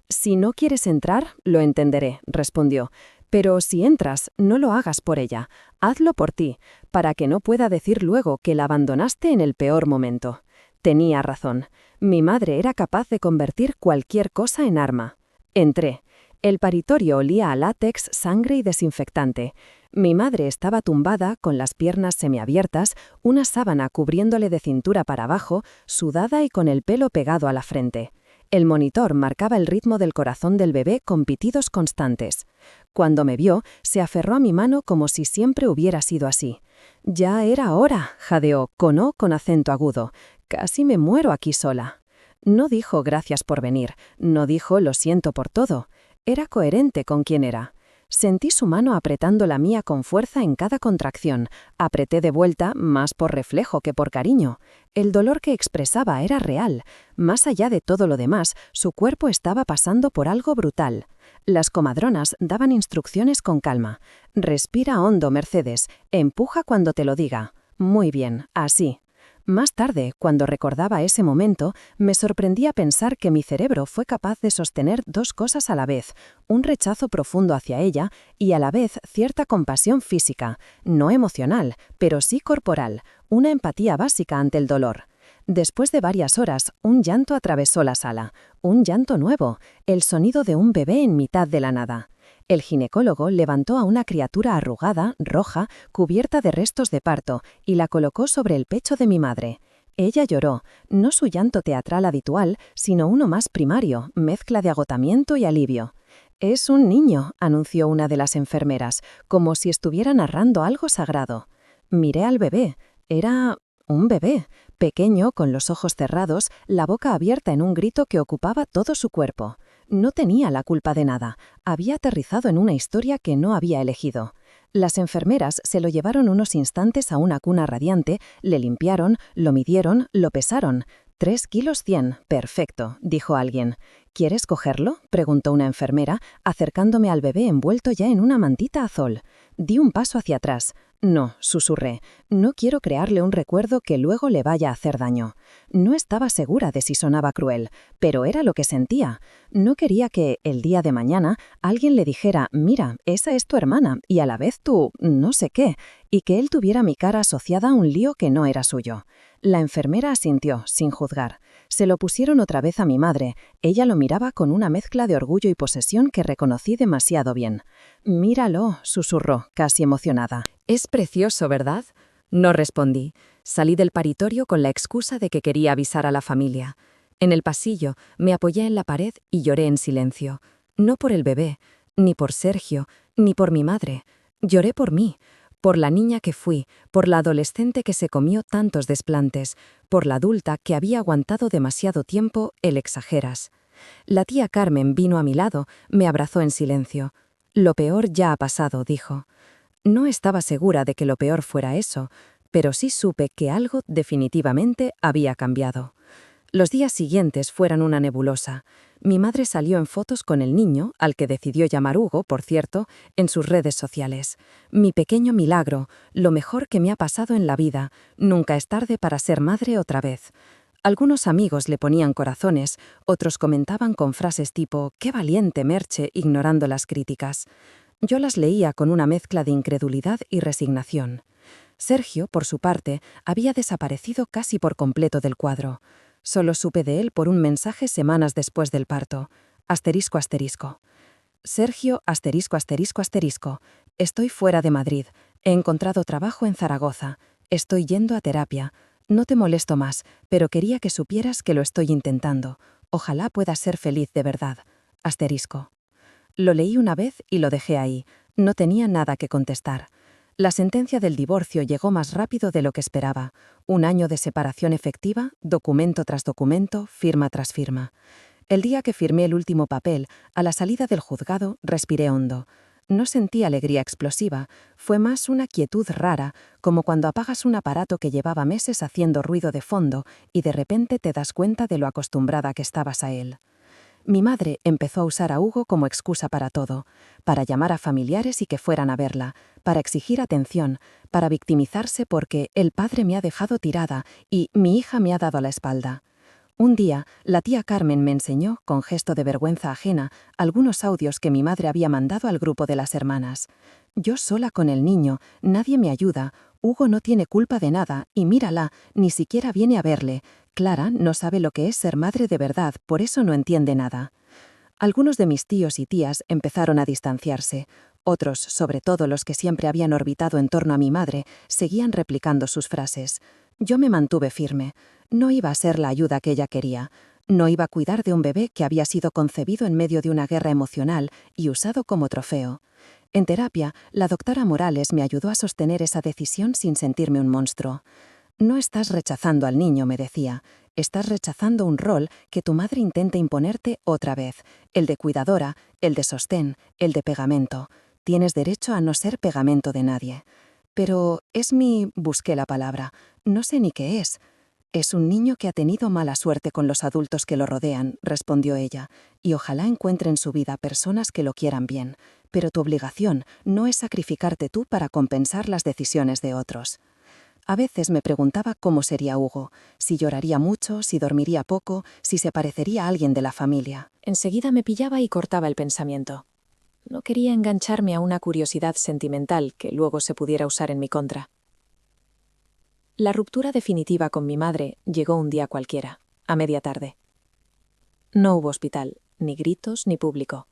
«Si no quieres entrar, lo entenderé», respondió. «Pero si entras, no lo hagas por ella. Hazlo por ti, para que no pueda decir luego que la abandonaste en el peor momento». Tenía razón. Mi madre era capaz de convertir cualquier cosa en arma. Entré. El paritorio olía a látex, sangre y desinfectante. Mi madre estaba tumbada, con las piernas semiabiertas, una sábana cubriéndole de cintura para abajo, sudada y con el pelo pegado a la frente. El monitor marcaba el ritmo del corazón del bebé con pitidos constantes. Cuando me vio, se aferró a mi mano como si siempre hubiera sido así. «Ya era hora», jadeó, con acento agudo. «Casi me muero aquí sola». No dijo gracias por venir, no dijo lo siento por todo. Era coherente con quién era. Sentí su mano apretando la mía con fuerza en cada contracción. Apreté de vuelta, más por reflejo que por cariño. El dolor que expresaba era real. Más allá de todo lo demás, su cuerpo estaba pasando por algo brutal. Las comadronas daban instrucciones con calma. «Respira hondo, Mercedes. Empuja cuando te lo diga». «Muy bien, así». Más tarde, cuando recordaba ese momento, me sorprendía pensar que mi cerebro fue capaz de sostener dos cosas a la vez, un rechazo profundo hacia ella y a la vez cierta compasión física, no emocional, pero sí corporal, una empatía básica ante el dolor. Después de varias horas, un llanto atravesó la sala, un llanto nuevo, el sonido de un bebé en mitad de la nada. El ginecólogo levantó a una criatura arrugada, roja, cubierta de restos de parto, y la colocó sobre el pecho de mi madre. Ella lloró, no su llanto teatral habitual, sino uno más primario, mezcla de agotamiento y alivio. «Es un niño», anunció una de las enfermeras, como si estuviera narrando algo sagrado. Miré al bebé. Era un bebé, pequeño, con los ojos cerrados, la boca abierta en un grito que ocupaba todo su cuerpo. No tenía la culpa de nada. Había aterrizado en una historia que no había elegido. Las enfermeras se lo llevaron unos instantes a una cuna radiante, le limpiaron, lo midieron, lo pesaron. 3 kilos 100, perfecto, dijo alguien. ¿Quieres cogerlo?, preguntó una enfermera, acercándome al bebé envuelto ya en una mantita azul. Di un paso hacia atrás. «No», susurré, «no quiero crearle un recuerdo que luego le vaya a hacer daño». No estaba segura de si sonaba cruel, pero era lo que sentía. No quería que, el día de mañana, alguien le dijera, «Mira, esa es tu hermana, y a la vez tú, no sé qué», y que él tuviera mi cara asociada a un lío que no era suyo. La enfermera asintió, sin juzgar. Se lo pusieron otra vez a mi madre. Ella lo miraba con una mezcla de orgullo y posesión que reconocí demasiado bien. «Míralo», susurró, casi emocionada. «Es precioso, ¿verdad?». No respondí. Salí del paritorio con la excusa de que quería avisar a la familia. En el pasillo me apoyé en la pared y lloré en silencio. No por el bebé, ni por Sergio, ni por mi madre. Lloré por mí, por la niña que fui, por la adolescente que se comió tantos desplantes, por la adulta que había aguantado demasiado tiempo el exageras. La tía Carmen vino a mi lado, me abrazó en silencio. «Lo peor ya ha pasado», dijo. No estaba segura de que lo peor fuera eso, pero sí supe que algo definitivamente había cambiado. Los días siguientes fueron una nebulosa. Mi madre salió en fotos con el niño, al que decidió llamar Hugo, por cierto, en sus redes sociales. Mi pequeño milagro, lo mejor que me ha pasado en la vida. Nunca es tarde para ser madre otra vez. Algunos amigos le ponían corazones, otros comentaban con frases tipo «¡Qué valiente, Merche!», ignorando las críticas. Yo las leía con una mezcla de incredulidad y resignación. Sergio, por su parte, había desaparecido casi por completo del cuadro. Solo supe de él por un mensaje semanas después del parto. Asterisco, asterisco. Sergio, asterisco, asterisco, asterisco. Estoy fuera de Madrid. He encontrado trabajo en Zaragoza. Estoy yendo a terapia. No te molesto más, pero quería que supieras que lo estoy intentando. Ojalá puedas ser feliz de verdad. Asterisco. Lo leí una vez y lo dejé ahí. No tenía nada que contestar. La sentencia del divorcio llegó más rápido de lo que esperaba. 1 año de separación efectiva, documento tras documento, firma tras firma. El día que firmé el último papel, a la salida del juzgado, respiré hondo. No sentí alegría explosiva, fue más una quietud rara, como cuando apagas un aparato que llevaba meses haciendo ruido de fondo y de repente te das cuenta de lo acostumbrada que estabas a él. Mi madre empezó a usar a Hugo como excusa para todo, para llamar a familiares y que fueran a verla, para exigir atención, para victimizarse porque el padre me ha dejado tirada y mi hija me ha dado la espalda. Un día, la tía Carmen me enseñó, con gesto de vergüenza ajena, algunos audios que mi madre había mandado al grupo de las hermanas. Yo sola con el niño, nadie me ayuda, Hugo no tiene culpa de nada y mírala, ni siquiera viene a verle. Clara no sabe lo que es ser madre de verdad, por eso no entiende nada. Algunos de mis tíos y tías empezaron a distanciarse. Otros, sobre todo los que siempre habían orbitado en torno a mi madre, seguían replicando sus frases. Yo me mantuve firme. No iba a ser la ayuda que ella quería. No iba a cuidar de un bebé que había sido concebido en medio de una guerra emocional y usado como trofeo. En terapia, la doctora Morales me ayudó a sostener esa decisión sin sentirme un monstruo. No estás rechazando al niño, me decía. Estás rechazando un rol que tu madre intenta imponerte otra vez. El de cuidadora, el de sostén, el de pegamento. Tienes derecho a no ser pegamento de nadie. Pero busqué la palabra. No sé ni qué es. Es un niño que ha tenido mala suerte con los adultos que lo rodean, respondió ella, y ojalá encuentre en su vida personas que lo quieran bien. Pero tu obligación no es sacrificarte tú para compensar las decisiones de otros. A veces me preguntaba cómo sería Hugo, si lloraría mucho, si dormiría poco, si se parecería a alguien de la familia. Enseguida me pillaba y cortaba el pensamiento. No quería engancharme a una curiosidad sentimental que luego se pudiera usar en mi contra. La ruptura definitiva con mi madre llegó un día cualquiera, a media tarde. No hubo hospital, ni gritos, ni público.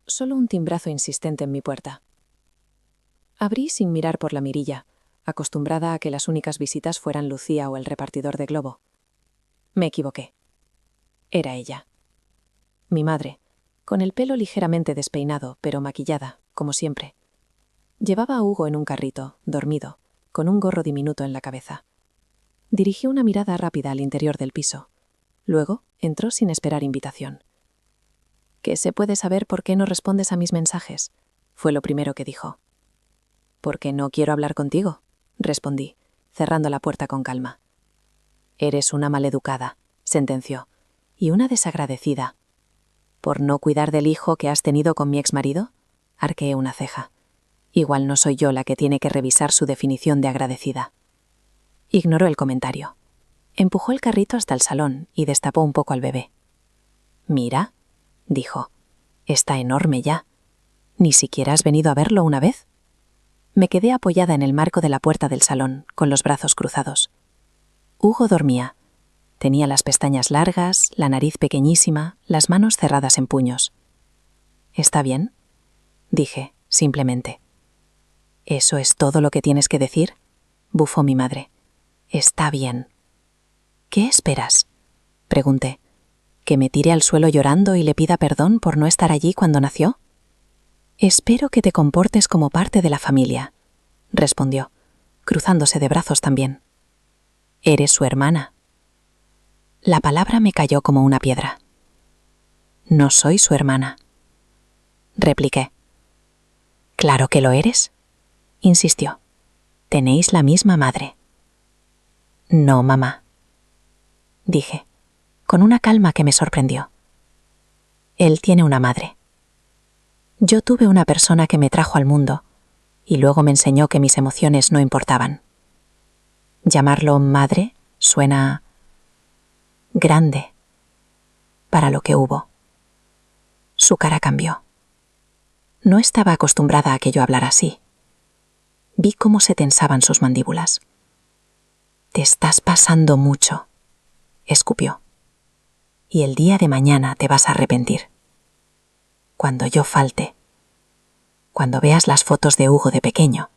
Solo un timbrazo insistente en mi puerta. Abrí sin mirar por la mirilla, acostumbrada a que las únicas visitas fueran Lucía o el repartidor de globo. Me equivoqué. Era ella. Mi madre, con el pelo ligeramente despeinado, pero maquillada, como siempre. Llevaba a Hugo en un carrito, dormido, con un gorro diminuto en la cabeza. Dirigí una mirada rápida al interior del piso. Luego entró sin esperar invitación. «¿Qué se puede saber por qué no respondes a mis mensajes?», fue lo primero que dijo. «Porque no quiero hablar contigo», respondí, cerrando la puerta con calma. «Eres una maleducada», sentenció, «y una desagradecida». «¿Por no cuidar del hijo que has tenido con mi exmarido?», arqueé una ceja. Igual no soy yo la que tiene que revisar su definición de agradecida. Ignoró el comentario. Empujó el carrito hasta el salón y destapó un poco al bebé. «Mira», dijo, «está enorme ya. ¿Ni siquiera has venido a verlo una vez?». Me quedé apoyada en el marco de la puerta del salón, con los brazos cruzados. Hugo dormía. Tenía las pestañas largas, la nariz pequeñísima, las manos cerradas en puños. «¿Está bien?», dije, simplemente. «¿Eso es todo lo que tienes que decir?», bufó mi madre. «Está bien». «¿Qué esperas?», pregunté. ¿Que me tire al suelo llorando y le pida perdón por no estar allí cuando nació? «Espero que te comportes como parte de la familia», respondió, cruzándose de brazos también. «Eres su hermana». La palabra me cayó como una piedra. «No soy su hermana», repliqué. «Claro que lo eres», insistió. «Tenéis la misma madre». «No, mamá», dije. con una calma que me sorprendió. Él tiene una madre. Yo tuve una persona que me trajo al mundo y luego me enseñó que mis emociones no importaban. Llamarlo madre suena grande para lo que hubo. Su cara cambió. No estaba acostumbrada a que yo hablara así. Vi cómo se tensaban sus mandíbulas. «Te estás pasando mucho», escupió. «Y el día de mañana te vas a arrepentir. Cuando yo falte, cuando veas las fotos de Hugo de pequeño,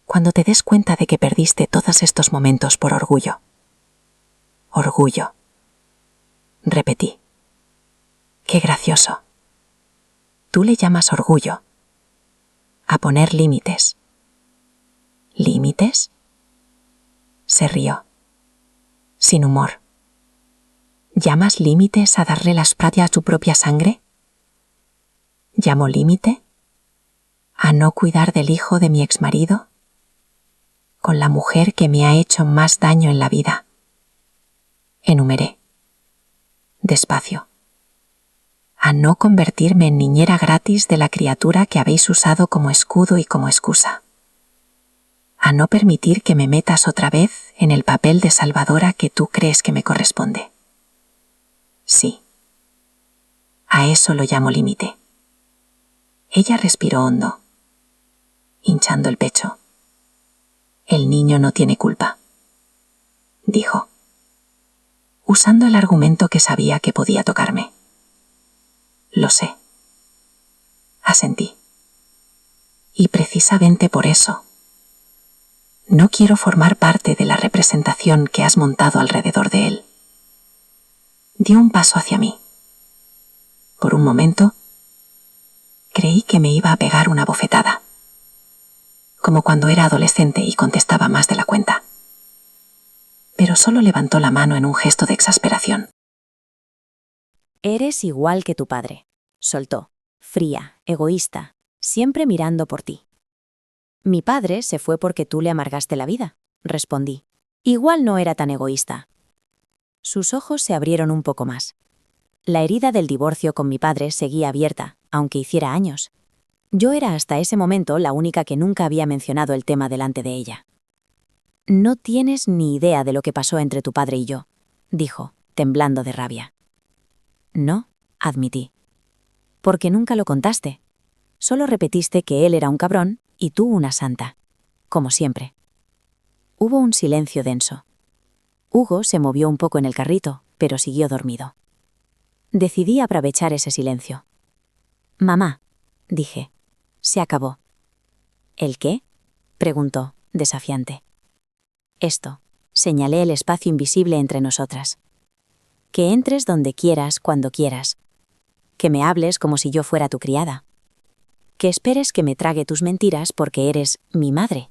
cuando te des cuenta de que perdiste todos estos momentos por orgullo». «Orgullo», repetí. «Qué gracioso. Tú le llamas orgullo a poner límites». «¿Límites?». Se rió, sin humor. «¿Llamas límites a darle la espalda a tu propia sangre?». «¿Llamo límite a no cuidar del hijo de mi exmarido? Con la mujer que me ha hecho más daño en la vida». Enumeré, despacio. «A no convertirme en niñera gratis de la criatura que habéis usado como escudo y como excusa. A no permitir que me metas otra vez en el papel de salvadora que tú crees que me corresponde. Sí. A eso lo llamo límite». Ella respiró hondo, hinchando el pecho. «El niño no tiene culpa», dijo, usando el argumento que sabía que podía tocarme. «Lo sé», asentí. «Y precisamente por eso no quiero formar parte de la representación que has montado alrededor de él». Dio un paso hacia mí. Por un momento, creí que me iba a pegar una bofetada, como cuando era adolescente y contestaba más de la cuenta. Pero solo levantó la mano en un gesto de exasperación. Eres igual que tu padre, soltó, fría, egoísta, siempre mirando por ti. Mi padre se fue porque tú le amargaste la vida, respondí. Igual no era tan egoísta. Sus ojos se abrieron un poco más. La herida del divorcio con mi padre seguía abierta, aunque hiciera años. Yo era hasta ese momento la única que nunca había mencionado el tema delante de ella. «No tienes ni idea de lo que pasó entre tu padre y yo», dijo, temblando de rabia. «No», admití. «Porque nunca lo contaste. Solo repetiste que él era un cabrón y tú una santa. Como siempre». Hubo un silencio denso. Hugo se movió un poco en el carrito, pero siguió dormido. Decidí aprovechar ese silencio. «Mamá», dije, «se acabó». «¿El qué?», preguntó, desafiante. «Esto», señalé el espacio invisible entre nosotras. «Que entres donde quieras, cuando quieras. Que me hables como si yo fuera tu criada. Que esperes que me trague tus mentiras porque eres mi madre.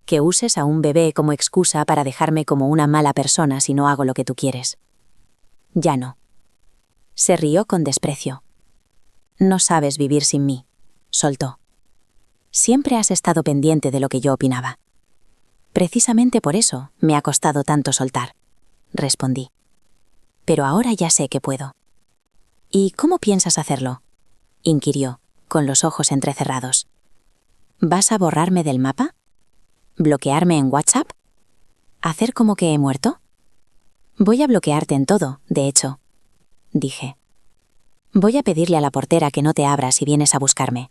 Que uses a un bebé como excusa para dejarme como una mala persona si no hago lo que tú quieres. Ya no». Se rió con desprecio. «No sabes vivir sin mí», soltó. «Siempre has estado pendiente de lo que yo opinaba». «Precisamente por eso me ha costado tanto soltar», respondí. «Pero ahora ya sé que puedo». «¿Y cómo piensas hacerlo?», inquirió, con los ojos entrecerrados. «¿Vas a borrarme del mapa? ¿Bloquearme en WhatsApp? ¿Hacer como que he muerto?». «Voy a bloquearte en todo, de hecho», dije. «Voy a pedirle a la portera que no te abra si vienes a buscarme.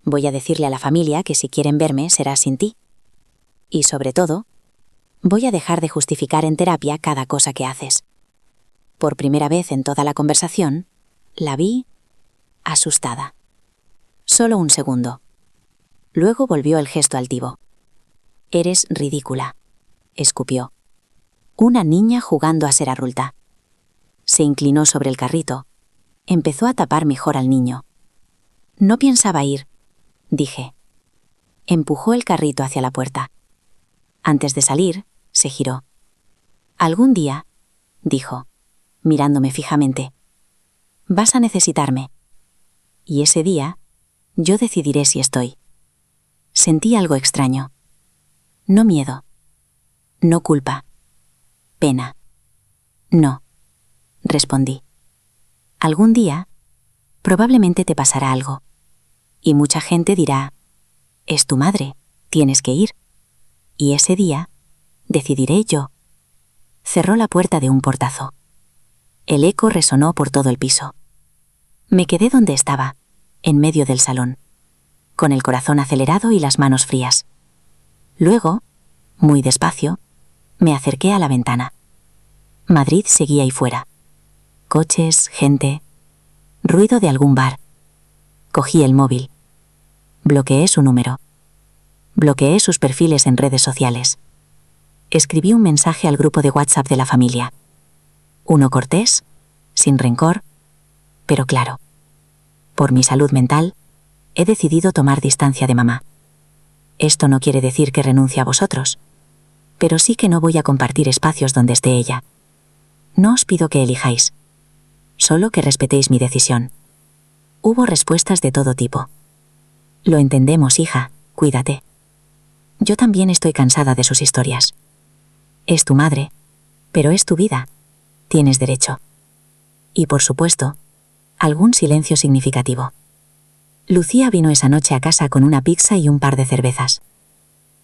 Voy a decirle a la familia que si quieren verme será sin ti. Y sobre todo, voy a dejar de justificar en terapia cada cosa que haces». Por primera vez en toda la conversación, la vi asustada. Solo un segundo. Luego volvió el gesto altivo. «Eres ridícula», escupió. «Una niña jugando a ser adulta». Se inclinó sobre el carrito. Empezó a tapar mejor al niño. «No pensaba ir», dije. Empujó el carrito hacia la puerta. Antes de salir, se giró. «Algún día», dijo, mirándome fijamente, «vas a necesitarme. Y ese día, yo decidiré si estoy». Sentí algo extraño. No miedo. No culpa. Pena. No, respondí. Algún día, probablemente te pasará algo. Y mucha gente dirá, es tu madre, tienes que ir. Y ese día, decidiré yo. Cerró la puerta de un portazo. El eco resonó por todo el piso. Me quedé donde estaba, en medio del salón, con el corazón acelerado y las manos frías. Luego, muy despacio, me acerqué a la ventana. Madrid seguía ahí fuera. Coches, gente, ruido de algún bar. Cogí el móvil. Bloqueé su número. Bloqueé sus perfiles en redes sociales. Escribí un mensaje al grupo de WhatsApp de la familia. Uno cortés, sin rencor, pero claro. Por mi salud mental, he decidido tomar distancia de mamá. Esto no quiere decir que renuncie a vosotros, pero sí que no voy a compartir espacios donde esté ella. No os pido que elijáis, solo que respetéis mi decisión. Hubo respuestas de todo tipo. Lo entendemos, hija, cuídate. Yo también estoy cansada de sus historias. Es tu madre, pero es tu vida. Tienes derecho. Y por supuesto, algún silencio significativo. Lucía vino esa noche a casa con una pizza y un par de cervezas.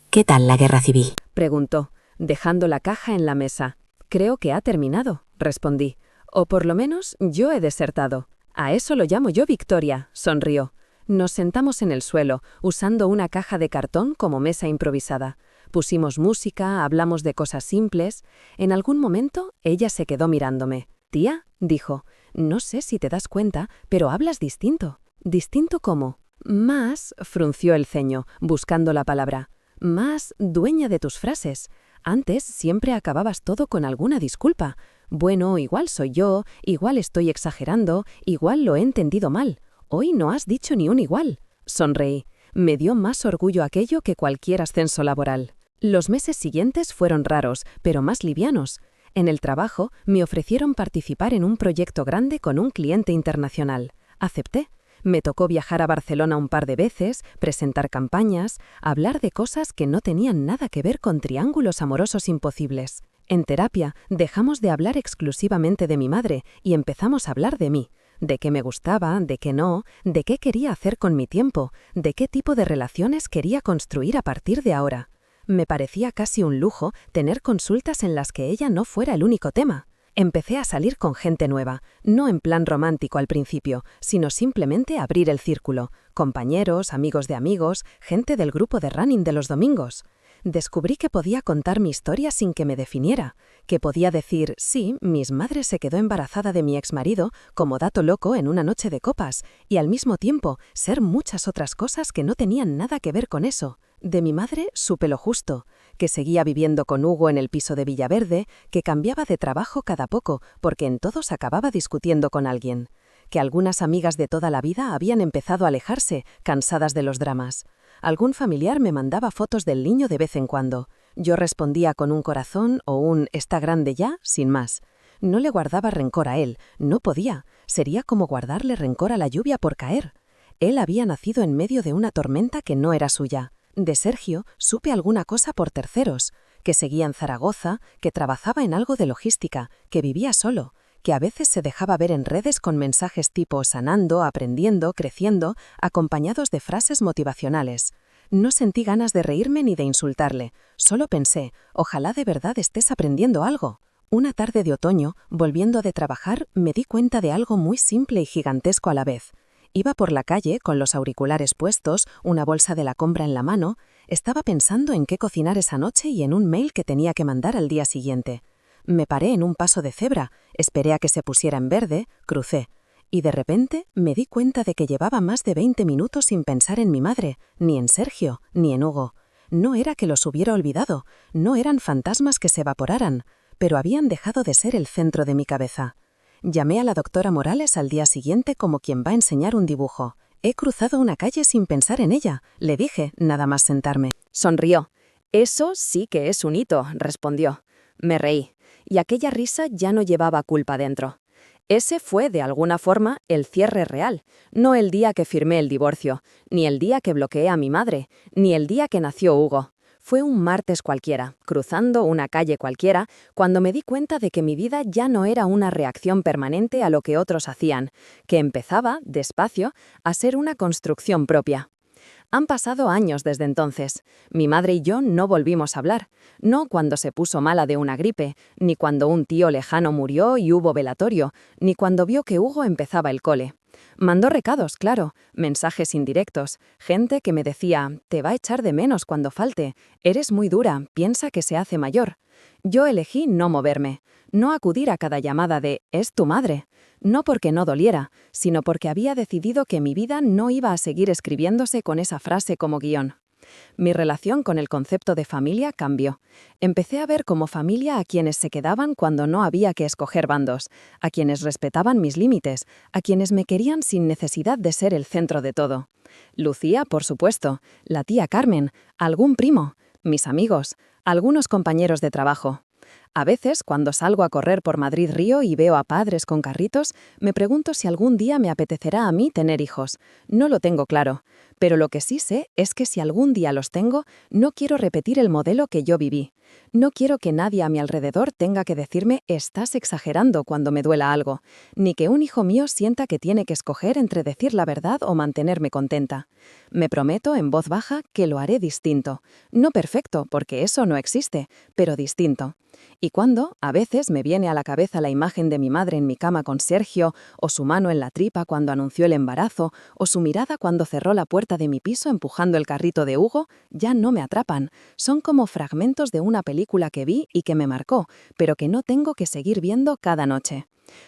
¿Qué tal la guerra civil?, preguntó, dejando la caja en la mesa. Creo que ha terminado, respondí. O por lo menos yo he desertado. A eso lo llamo yo victoria, sonrió. Nos sentamos en el suelo, usando una caja de cartón como mesa improvisada. Pusimos música, hablamos de cosas simples. En algún momento, ella se quedó mirándome. «Tía», dijo, «no sé si te das cuenta, pero hablas distinto». «¿Distinto cómo?» «Más», frunció el ceño, buscando la palabra. «Más dueña de tus frases. Antes siempre acababas todo con alguna disculpa. Bueno, igual soy yo, igual estoy exagerando, igual lo he entendido mal. Hoy no has dicho ni un igual». Sonreí. Me dio más orgullo aquello que cualquier ascenso laboral. Los meses siguientes fueron raros, pero más livianos. En el trabajo me ofrecieron participar en un proyecto grande con un cliente internacional. Acepté. Me tocó viajar a Barcelona un par de veces, presentar campañas, hablar de cosas que no tenían nada que ver con triángulos amorosos imposibles. En terapia dejamos de hablar exclusivamente de mi madre y empezamos a hablar de mí. De qué me gustaba, de qué no, de qué quería hacer con mi tiempo, de qué tipo de relaciones quería construir a partir de ahora. Me parecía casi un lujo tener consultas en las que ella no fuera el único tema. Empecé a salir con gente nueva, no en plan romántico al principio, sino simplemente abrir el círculo. Compañeros, amigos de amigos, gente del grupo de running de los domingos. Descubrí que podía contar mi historia sin que me definiera, que podía decir, sí, mi madre se quedó embarazada de mi exmarido como dato loco en una noche de copas, y al mismo tiempo ser muchas otras cosas que no tenían nada que ver con eso. De mi madre supe lo justo, que seguía viviendo con Hugo en el piso de Villaverde, que cambiaba de trabajo cada poco porque en todos acababa discutiendo con alguien, que algunas amigas de toda la vida habían empezado a alejarse, cansadas de los dramas. Algún familiar me mandaba fotos del niño de vez en cuando. Yo respondía con un corazón o un «está grande ya», sin más. No le guardaba rencor a él, no podía. Sería como guardarle rencor a la lluvia por caer. Él había nacido en medio de una tormenta que no era suya. De Sergio supe alguna cosa por terceros, que seguía en Zaragoza, que trabajaba en algo de logística, que vivía solo, que a veces se dejaba ver en redes con mensajes tipo sanando, aprendiendo, creciendo, acompañados de frases motivacionales. No sentí ganas de reírme ni de insultarle, solo pensé, ojalá de verdad estés aprendiendo algo. Una tarde de otoño, volviendo de trabajar, me di cuenta de algo muy simple y gigantesco a la vez. Iba por la calle con los auriculares puestos, una bolsa de la compra en la mano. Estaba pensando en qué cocinar esa noche y en un mail que tenía que mandar al día siguiente. Me paré en un paso de cebra, esperé a que se pusiera en verde, crucé. Y de repente me di cuenta de que llevaba más de 20 minutos sin pensar en mi madre, ni en Sergio, ni en Hugo. No era que los hubiera olvidado, no eran fantasmas que se evaporaran, pero habían dejado de ser el centro de mi cabeza. Llamé a la doctora Morales al día siguiente como quien va a enseñar un dibujo. «He cruzado una calle sin pensar en ella», le dije, nada más sentarme. Sonrió. «Eso sí que es un hito», respondió. Me reí, y aquella risa ya no llevaba culpa dentro. Ese fue, de alguna forma, el cierre real, no el día que firmé el divorcio, ni el día que bloqueé a mi madre, ni el día que nació Hugo. Fue un martes cualquiera, cruzando una calle cualquiera, cuando me di cuenta de que mi vida ya no era una reacción permanente a lo que otros hacían, que empezaba, despacio, a ser una construcción propia. Han pasado años desde entonces. Mi madre y yo no volvimos a hablar. No cuando se puso mala de una gripe, ni cuando un tío lejano murió y hubo velatorio, ni cuando vio que Hugo empezaba el cole. Mandó recados, claro, mensajes indirectos, gente que me decía, te va a echar de menos cuando falte, eres muy dura, piensa que se hace mayor. Yo elegí no moverme, no acudir a cada llamada de «es tu madre», no porque no doliera, sino porque había decidido que mi vida no iba a seguir escribiéndose con esa frase como guión. Mi relación con el concepto de familia cambió. Empecé a ver como familia a quienes se quedaban cuando no había que escoger bandos, a quienes respetaban mis límites, a quienes me querían sin necesidad de ser el centro de todo. Lucía, por supuesto, la tía Carmen, algún primo, mis amigos, algunos compañeros de trabajo. A veces, cuando salgo a correr por Madrid-Río y veo a padres con carritos, me pregunto si algún día me apetecerá a mí tener hijos. No lo tengo claro, pero lo que sí sé es que si algún día los tengo, no quiero repetir el modelo que yo viví. No quiero que nadie a mi alrededor tenga que decirme «estás exagerando» cuando me duela algo, ni que un hijo mío sienta que tiene que escoger entre decir la verdad o mantenerme contenta. Me prometo en voz baja que lo haré distinto. No perfecto, porque eso no existe, pero distinto. Y cuando, a veces, me viene a la cabeza la imagen de mi madre en mi cama con Sergio, o su mano en la tripa cuando anunció el embarazo, o su mirada cuando cerró la puerta de mi piso empujando el carrito de Hugo, ya no me atrapan. Son como fragmentos de una película que vi y que me marcó, pero que no tengo que seguir viendo cada noche.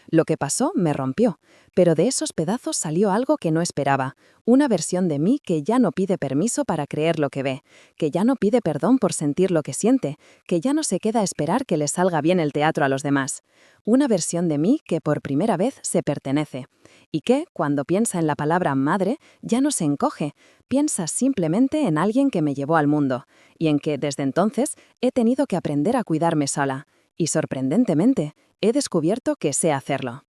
Lo que pasó me rompió, pero de esos pedazos salió algo que no esperaba, una versión de mí que ya no pide permiso para creer lo que ve, que ya no pide perdón por sentir lo que siente, que ya no se queda a esperar que le salga bien el teatro a los demás. Una versión de mí que por primera vez se pertenece, y que, cuando piensa en la palabra madre, ya no se encoge, piensa simplemente en alguien que me llevó al mundo, y en que, desde entonces, he tenido que aprender a cuidarme sola. Y sorprendentemente, he descubierto que sé hacerlo.